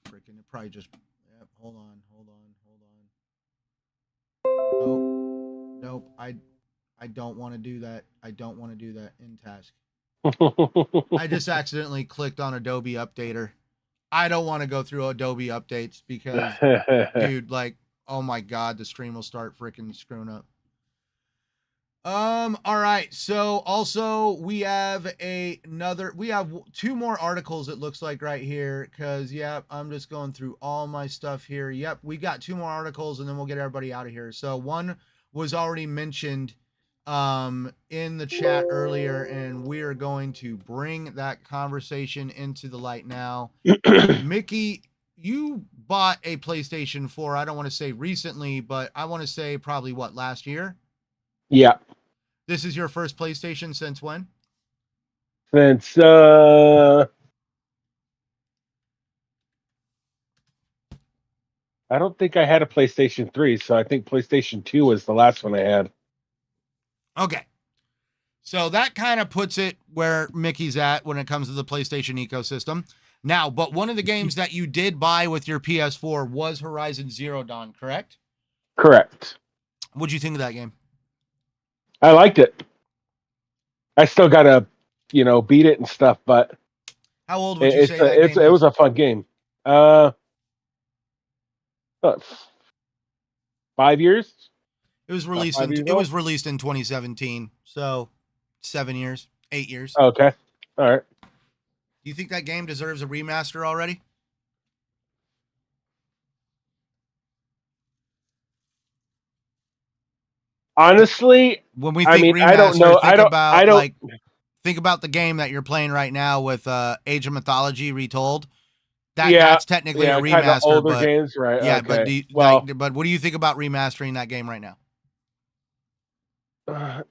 Freaking, it probably just. Yep, hold on. Nope. I don't want to do that. In task. I just accidentally clicked on Adobe Updater. I don't want to go through Adobe updates because, dude, like, oh my God, the stream will start freaking screwing up. All right. So also we have two more articles, it looks like, right here. Cause I'm just going through all my stuff here. Yep. We got two more articles and then we'll get everybody out of here. So one was already mentioned in the chat earlier, and we are going to bring that conversation into the light now. Mickey, you bought a PlayStation 4. I don't want to say recently, but I want to say probably last year? Yeah. This is your first PlayStation since when? Since I don't think I had a PlayStation 3, so I think PlayStation 2 was the last one I had. Okay. So that kind of puts it where Mickey's at when it comes to the PlayStation ecosystem. Now, but one of the games that you did buy with your PS4 was Horizon Zero Dawn, correct? Correct. What'd you think of that game? I liked it. I still gotta, beat it and stuff, but how old would you say that game it was a fun game. 5 years? It was released in 2017, so 7 years, 8 years. Okay. All right. Do you think that game deserves a remaster already? Honestly, when we think remaster, I don't know. Think about the game that you're playing right now with Age of Mythology Retold. That's technically a remaster, kind of older games, right? Yeah, okay. But what do you think about remastering that game right now? I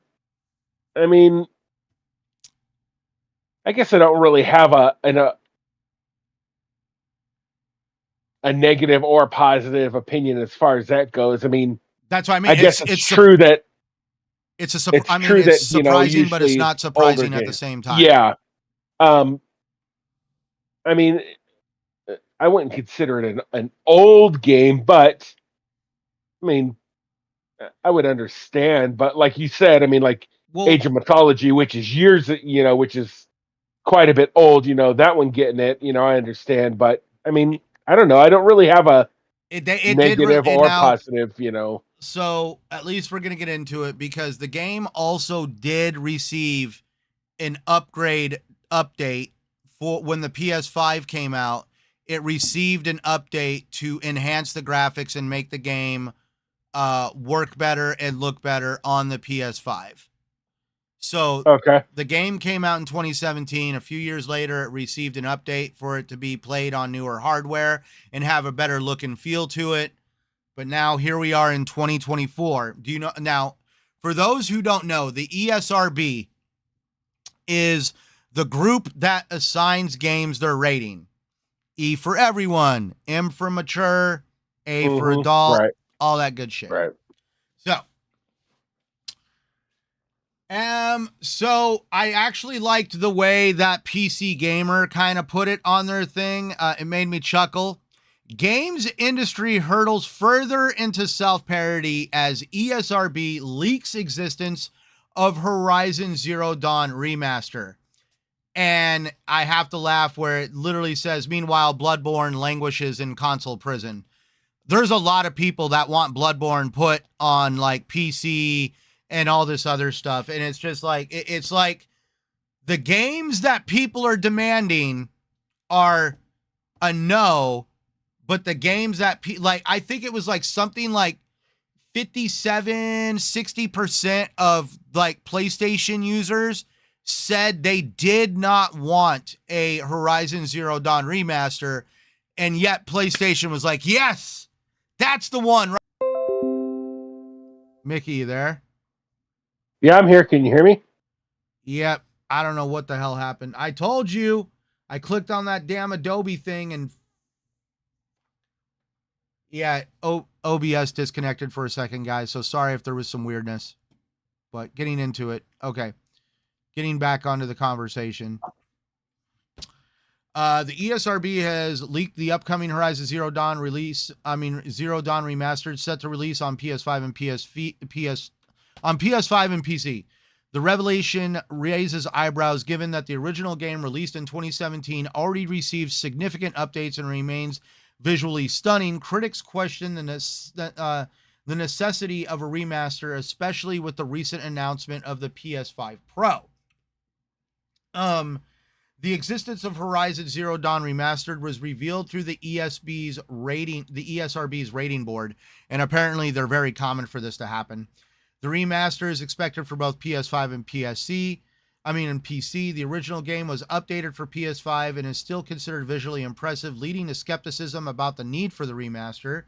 mean, I guess I don't really have a negative or positive opinion as far as that goes. I mean, that's what I mean. I guess it's true that it's surprising, but it's not surprising at the same time. Yeah. I mean, I wouldn't consider it an old game, but I mean, I would understand. But like you said, I mean, like Well, Age of Mythology, which is years, which is quite a bit old. That one getting it. I understand, but I mean, I don't know. I don't really have a it did negative or now. positive. So at least we're gonna get into it because the game also did receive an update for when the PS5 came out. It received an update to enhance the graphics and make the game work better and look better on the PS5. So Okay. the game came out in 2017. A few years later, it received an update for it to be played on newer hardware and have a better look and feel to it. But now here we are in 2024. Do you know now? For those who don't know, the ESRB is the group that assigns games their rating. E for everyone, M for mature, A for adult, Right. all that good shit. Right. So I actually liked the way that PC Gamer kind of put it on their thing. It made me chuckle. Games industry hurdles further into self-parody as ESRB leaks existence of Horizon Zero Dawn remaster. And I have to laugh where it literally says, meanwhile, Bloodborne languishes in console prison. There's a lot of people that want Bloodborne put on like PC and all this other stuff. And it's just like, it's like the games that people are demanding are a no, but the games that like, I think it was like something like 60% of like PlayStation users said they did not want a Horizon Zero Dawn remaster. And yet PlayStation was like, yes, that's the one. Right? Mickey, you there? Yeah, I'm here. Can you hear me? Yep. I don't know what the hell happened. I told you. I clicked on that damn Adobe thing and yeah, OBS disconnected for a second, guys. So sorry if there was some weirdness, but getting into it. Okay. Getting back onto the conversation. The ESRB has leaked the upcoming Horizon Zero Dawn Zero Dawn Remastered, set to release on PS5 and PS5 and PC. The revelation raises eyebrows given that the original game released in 2017 already received significant updates and remains visually stunning. Critics question the necessity of a remaster, especially with the recent announcement of the PS5 Pro. The existence of Horizon Zero Dawn Remastered was revealed through the ESRB's rating board, and apparently they're very common for this to happen. The remaster is expected for both PS5 and PC. The original game was updated for PS5 and is still considered visually impressive, leading to skepticism about the need for the remaster.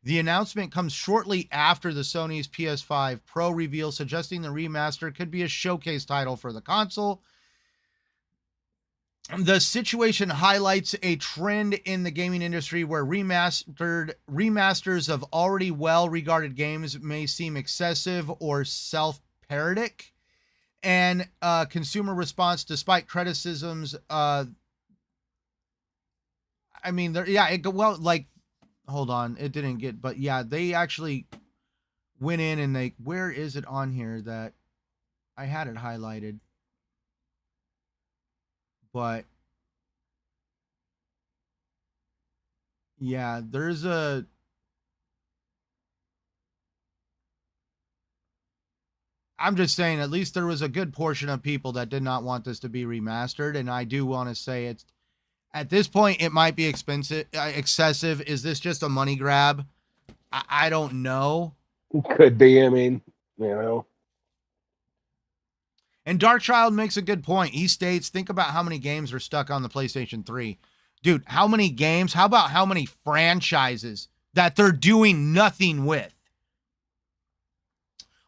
The announcement comes shortly after the Sony's PS5 Pro reveal, suggesting the remaster could be a showcase title for the console. The situation highlights a trend in the gaming industry where remasters of already well-regarded games may seem excessive or self-parodic. And consumer response, despite criticisms, hold on, it didn't get, but yeah, they actually went in and where is it on here that I had it highlighted? But yeah, I'm just saying, at least there was a good portion of people that did not want this to be remastered. And I do want to say at this point, it might be excessive. Is this just a money grab? I don't know. Could be. I mean, you know. And Darkchild makes a good point. He states, think about how many games are stuck on the PlayStation 3. Dude, how many games? How about how many franchises that they're doing nothing with?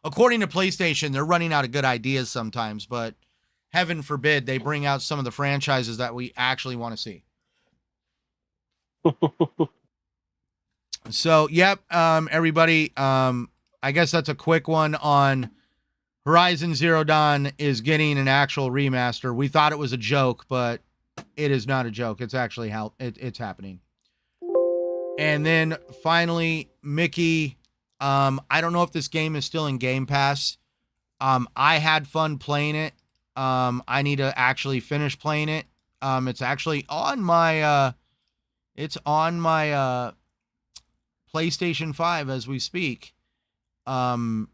According to PlayStation, they're running out of good ideas sometimes, but heaven forbid they bring out some of the franchises that we actually want to see. So, yep, everybody, I guess that's a quick one on Horizon Zero Dawn is getting an actual remaster. We thought it was a joke, but it is not a joke. It's actually how it's happening. And then finally, Mickey, I don't know if this game is still in Game Pass, I had fun playing it. I need to actually finish playing it. It's actually on my PlayStation 5 as we speak. Um,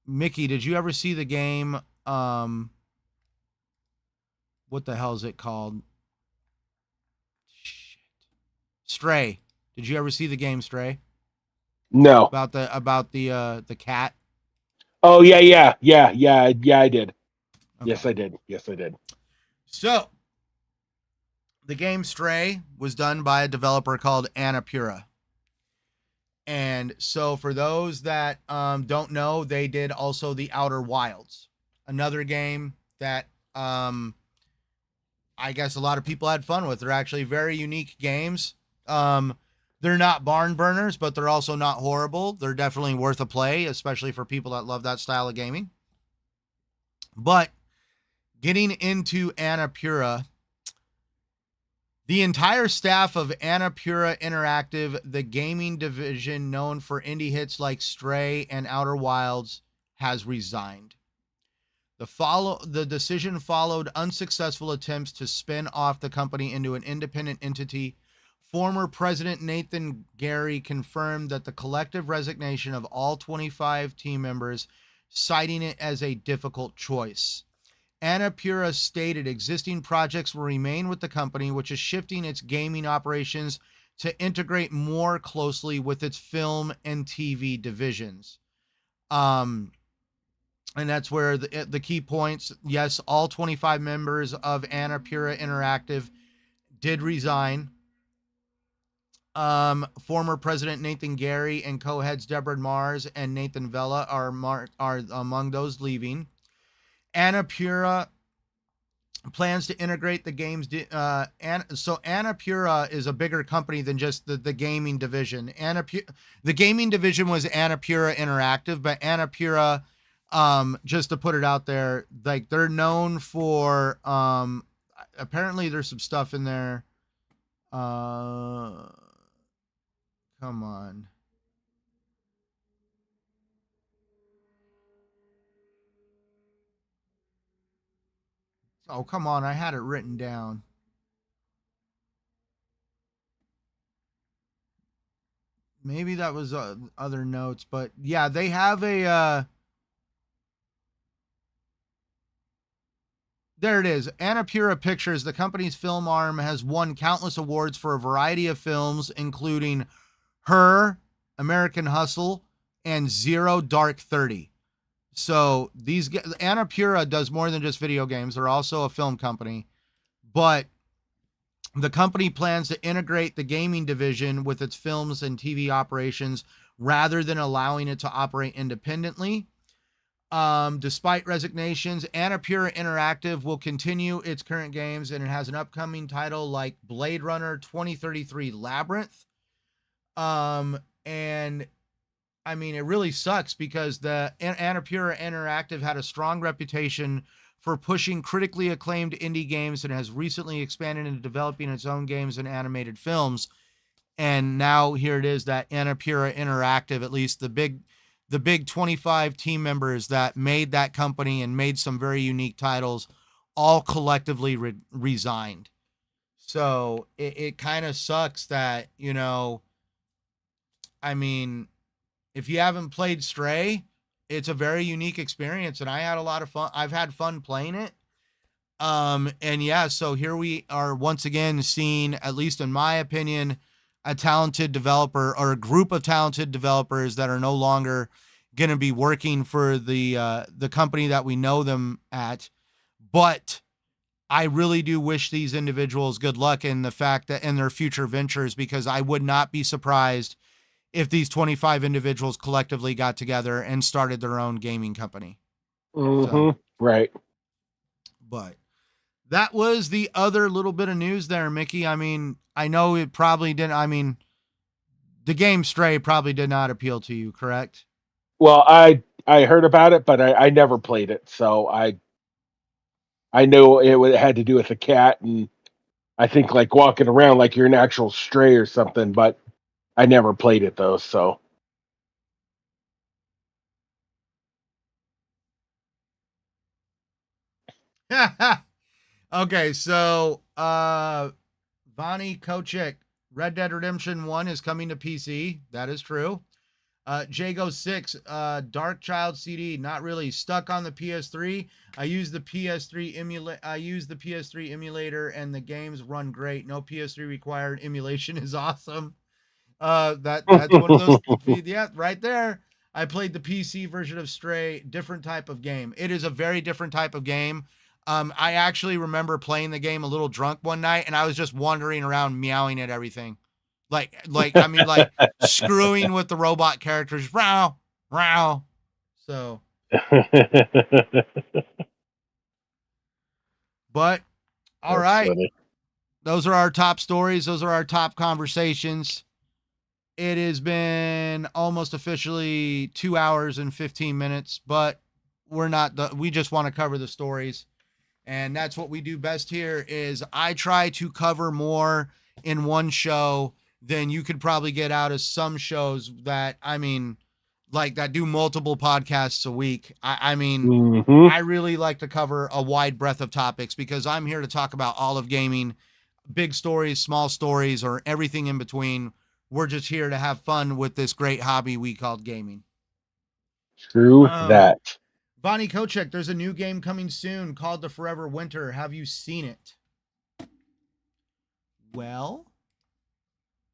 Mickey, did you ever see the game? What the hell is it called? Shit. Stray. Did you ever see the game Stray? No. About the cat? Oh yeah. I did. Okay. Yes, I did. Yes, I did. So the game Stray was done by a developer called Annapurna. And so, for those that don't know, they did also the Outer Wilds, another game that I guess a lot of people had fun with. They're actually very unique games. They're not barn burners, but they're also not horrible. They're definitely worth a play, especially for people that love that style of gaming. But getting into Annapurna, the entire staff of Annapurna Interactive, the gaming division known for indie hits like Stray and Outer Wilds, has resigned. The decision followed unsuccessful attempts to spin off the company into an independent entity. Former President Nathan Gary confirmed that the collective resignation of all 25 team members, citing it as a difficult choice. Annapurna stated existing projects will remain with the company, which is shifting its gaming operations to integrate more closely with its film and TV divisions. And that's where the key points. Yes, all 25 members of Annapurna Interactive did resign. Former President Nathan Gary and co-heads Deborah Mars and Nathan Vella are among those leaving. Annapurna plans to integrate the games. So Annapurna is a bigger company than just the gaming division. The gaming division was Annapurna Interactive, but Annapurna, just to put it out there, like they're known for, apparently there's some stuff in there. Come on. Oh, come on. I had it written down. Maybe that was other notes, but yeah, they have a there it is. Annapurna Pictures, the company's film arm, has won countless awards for a variety of films, including Her, American Hustle, and Zero Dark 30. So Annapurna does more than just video games. They're also a film company, but the company plans to integrate the gaming division with its films and TV operations rather than allowing it to operate independently. Despite resignations, Annapurna Interactive will continue its current games, and it has an upcoming title like Blade Runner 2033 Labyrinth. And I mean, it really sucks because the Annapurna Interactive had a strong reputation for pushing critically acclaimed indie games and has recently expanded into developing its own games and animated films. And now here it is that Annapurna Interactive, at least the big 25 team members that made that company and made some very unique titles, all collectively resigned. So it kind of sucks that, I mean, if you haven't played Stray, it's a very unique experience, and I had a lot of fun. I've had fun playing it. And yeah, so here we are once again seeing, at least in my opinion, a talented developer or a group of talented developers that are no longer going to be working for the company that we know them at. But I really do wish these individuals good luck in the fact that in their future ventures, because I would not be surprised if these 25 individuals collectively got together and started their own gaming company. So, Right. but that was the other little bit of news there, Mickey. I mean, I know it probably didn't. I mean, the game Stray probably did not appeal to you, correct? Well, I heard about it, but I never played it, so I know it had to do with a cat, and I think like walking around like you're an actual stray or something. But I never played it though, so Okay, so Vonnie Kochik, Red Dead Redemption 1 is coming to PC. That is true. Jago6, Dark Child CD, not really. Stuck on the PS3. I use the PS3 emulator and the games run great. No PS3 required. Emulation is awesome. That's one of those, yeah, right there. I played the PC version of Stray, different type of game. It is a very different type of game. I actually remember playing the game a little drunk one night, and I was just wandering around meowing at everything, like screwing with the robot characters, row, row. So, but all That's right, funny. those are our top stories. Those are our top conversations. It has been almost officially 2 hours and 15 minutes, but we just want to cover the stories. And that's what we do best here is I try to cover more in one show than you could probably get out of some shows that, I mean, like that do multiple podcasts a week. I mean, Mm-hmm. I really like to cover a wide breadth of topics because I'm here to talk about all of gaming, big stories, small stories, or everything in between. We're just here to have fun with this great hobby we called gaming. True Um, that. Bonnie Kochek, there's a new game coming soon called The Forever Winter. Have you seen it? Well,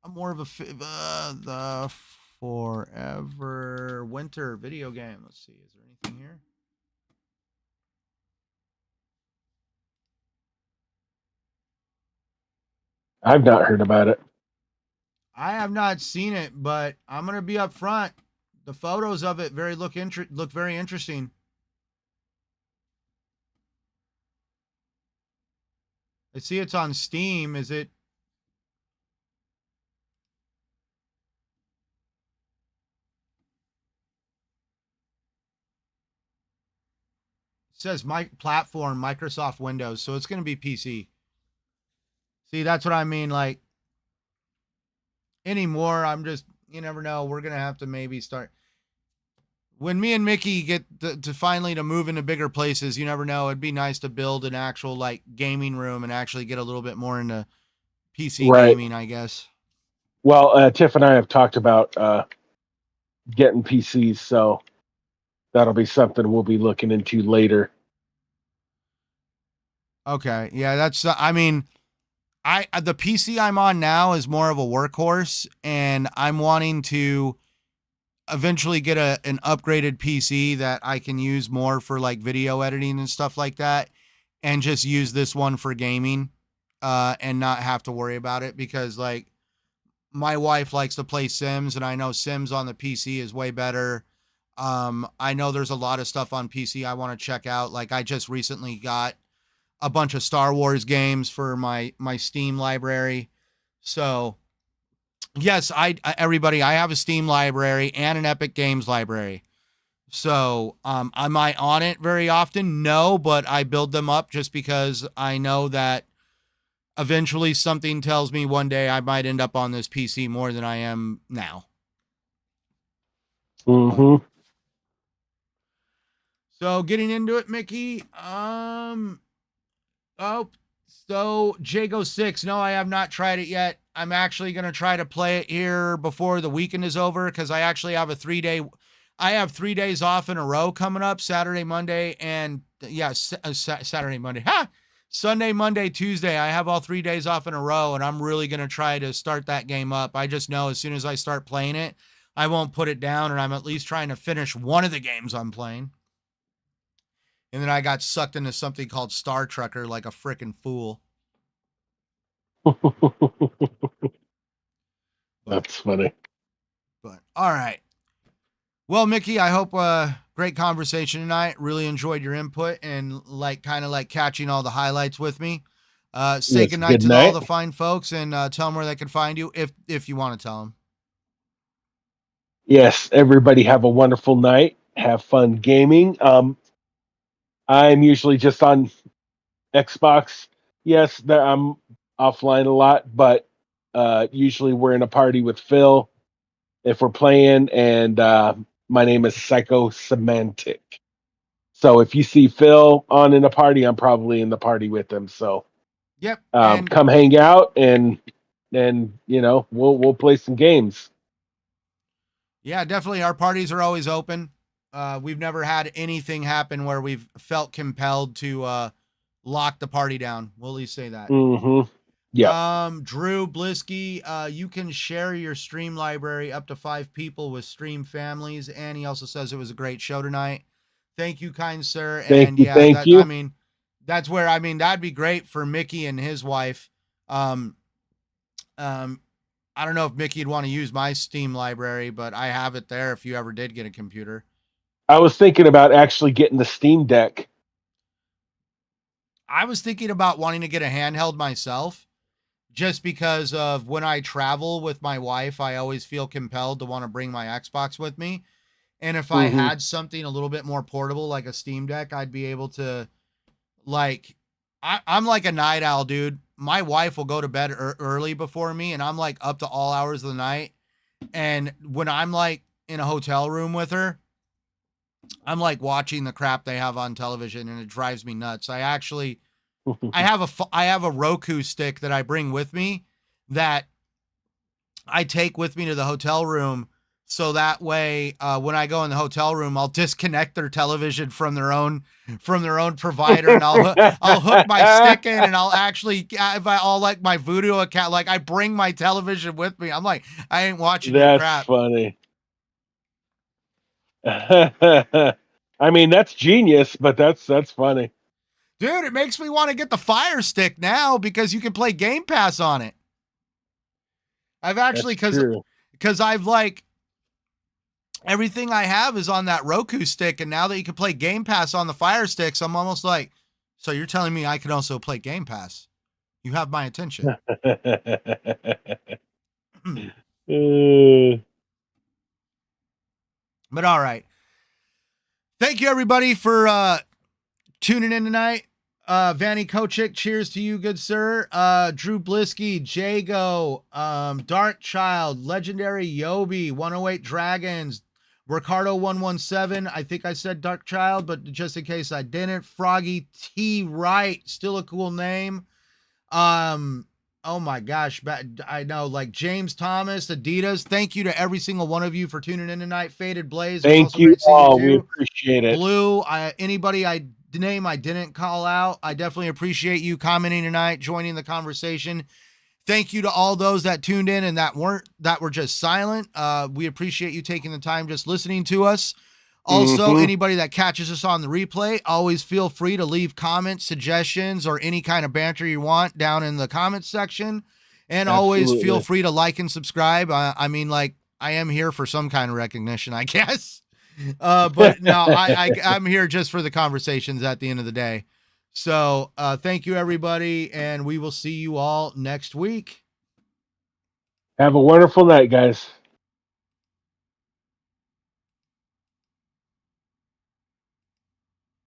I'm more of the Forever Winter video game. Let's see. Is there anything here? I've not heard about it. I have not seen it, but I'm gonna be up front. The photos of it look very interesting. I see it's on Steam. Is it? It says my platform Microsoft Windows, so it's gonna be PC. See, that's what I mean. Like anymore, I'm just you never know. We're gonna have to maybe start when me and Mickey get to finally to move into bigger places. You never know. It'd be nice to build an actual like gaming room and actually get a little bit more into PC Right. gaming, I guess. Well, Tiff and I have talked about getting PCs, so that'll be something we'll be looking into later. Okay, yeah, that's. I mean, I the PC I'm on now is more of a workhorse, and I'm wanting to eventually get an upgraded PC that I can use more for like video editing and stuff like that, and just use this one for gaming, and not have to worry about it because like my wife likes to play Sims, and I know Sims on the PC is way better. I know there's a lot of stuff on PC I want to check out. Like I just recently got a bunch of Star Wars games for my Steam library. So yes, everybody, I have a Steam library and an Epic Games library. So am I on it very often? No, but I build them up just because I know that eventually something tells me one day I might end up on this PC more than I am now. But Mm-hmm. so getting into it, Mickey. Oh, so Jago 6. No, I have not tried it yet. I'm actually going to try to play it here before the weekend is over because I actually have a 3 day. I have 3 days off in a row coming up Saturday, Monday, and yeah, Saturday, Monday. Ha! Sunday, Monday, Tuesday. I have all 3 days off in a row, and I'm really going to try to start that game up. I just know as soon as I start playing it, I won't put it down, and I'm at least trying to finish one of the games I'm playing. And then I got sucked into something called Star Trekker like a freaking fool. But, That's funny. but all right. Well, Mickey, I hope great conversation tonight. Really enjoyed your input and like kind of like catching all the highlights with me. Say Yes. goodnight Good to all night. the fine folks and tell them where they can find you if you want to tell them. Yes. Everybody have a wonderful night. Have fun gaming. I'm usually just on Xbox. Yes, I'm offline a lot, but usually we're in a party with Phil if we're playing, and my name is Psycho Semantic. So if you see Phil on in a party, I'm probably in the party with him. So Yep. And come hang out and we'll play some games. yeah, definitely. Our parties are always open. We've never had anything happen where we've felt compelled to lock the party down. We'll at least say that. Mm-hmm. Yep. Drew Blisky, you can share your stream library up to 5 people with stream families. And he also says it was a great show tonight. Thank you, kind sir. And Thank you. I mean, that's where, I mean, that'd be great for Mickey and his wife. I don't know if Mickey'd want to use my Steam library, but I have it there if you ever did get a computer. I was thinking about actually getting the Steam Deck. I was thinking about wanting to get a handheld myself, just because of when I travel with my wife, I always feel compelled to want to bring my Xbox with me. And if I had something a little bit more portable, like a Steam Deck, I'd be able to, like, I'm like a night owl, dude. My wife will go to bed early before me, and I'm like up to all hours of the night. And when I'm like in a hotel room with her, I'm like watching the crap they have on television, and it drives me nuts. I have a Roku stick that I bring with me that I take with me to the hotel room. So that way, when I go in the hotel room, I'll disconnect their television from their own provider, and I'll hook my stick in, and I'll actually, if I'll like my Voodoo account, like I bring my television with me. I'm like, I ain't watching your crap. That's funny. I mean, that's genius, but that's funny. Dude, it makes me want to get the Fire Stick now because you can play Game Pass on it. I've actually, because I've like, everything I have is on that Roku stick, and now that you can play Game Pass on the Fire Sticks, I'm almost like, so you're telling me I can also play Game Pass? You have my attention. But all right. Thank you, everybody, for tuning in tonight. Vanny Kochik, cheers to you, good sir. Drew Blisky, Jago, Dark Child, Legendary Yobi, 108 Dragons, Ricardo 117. I think I said Dark Child, but just in case I didn't. Froggy T Wright, still a cool name. Oh my gosh, I know, like James Thomas, Adidas. Thank you to every single one of you for tuning in tonight. Faded Blaze. Thank you all. We appreciate it. Blue, anybody I didn't call out, I definitely appreciate you commenting tonight, joining the conversation. Thank you to all those that tuned in and that were just silent. We appreciate you taking the time just listening to us. Also, anybody that catches us on the replay, always feel free to leave comments, suggestions, or any kind of banter you want down in the comments section. And always feel free to like and subscribe. I mean, like, I am here for some kind of recognition, I guess. But no, I'm here just for the conversations at the end of the day. So thank you, everybody, and we will see you all next week. Have a wonderful night, guys.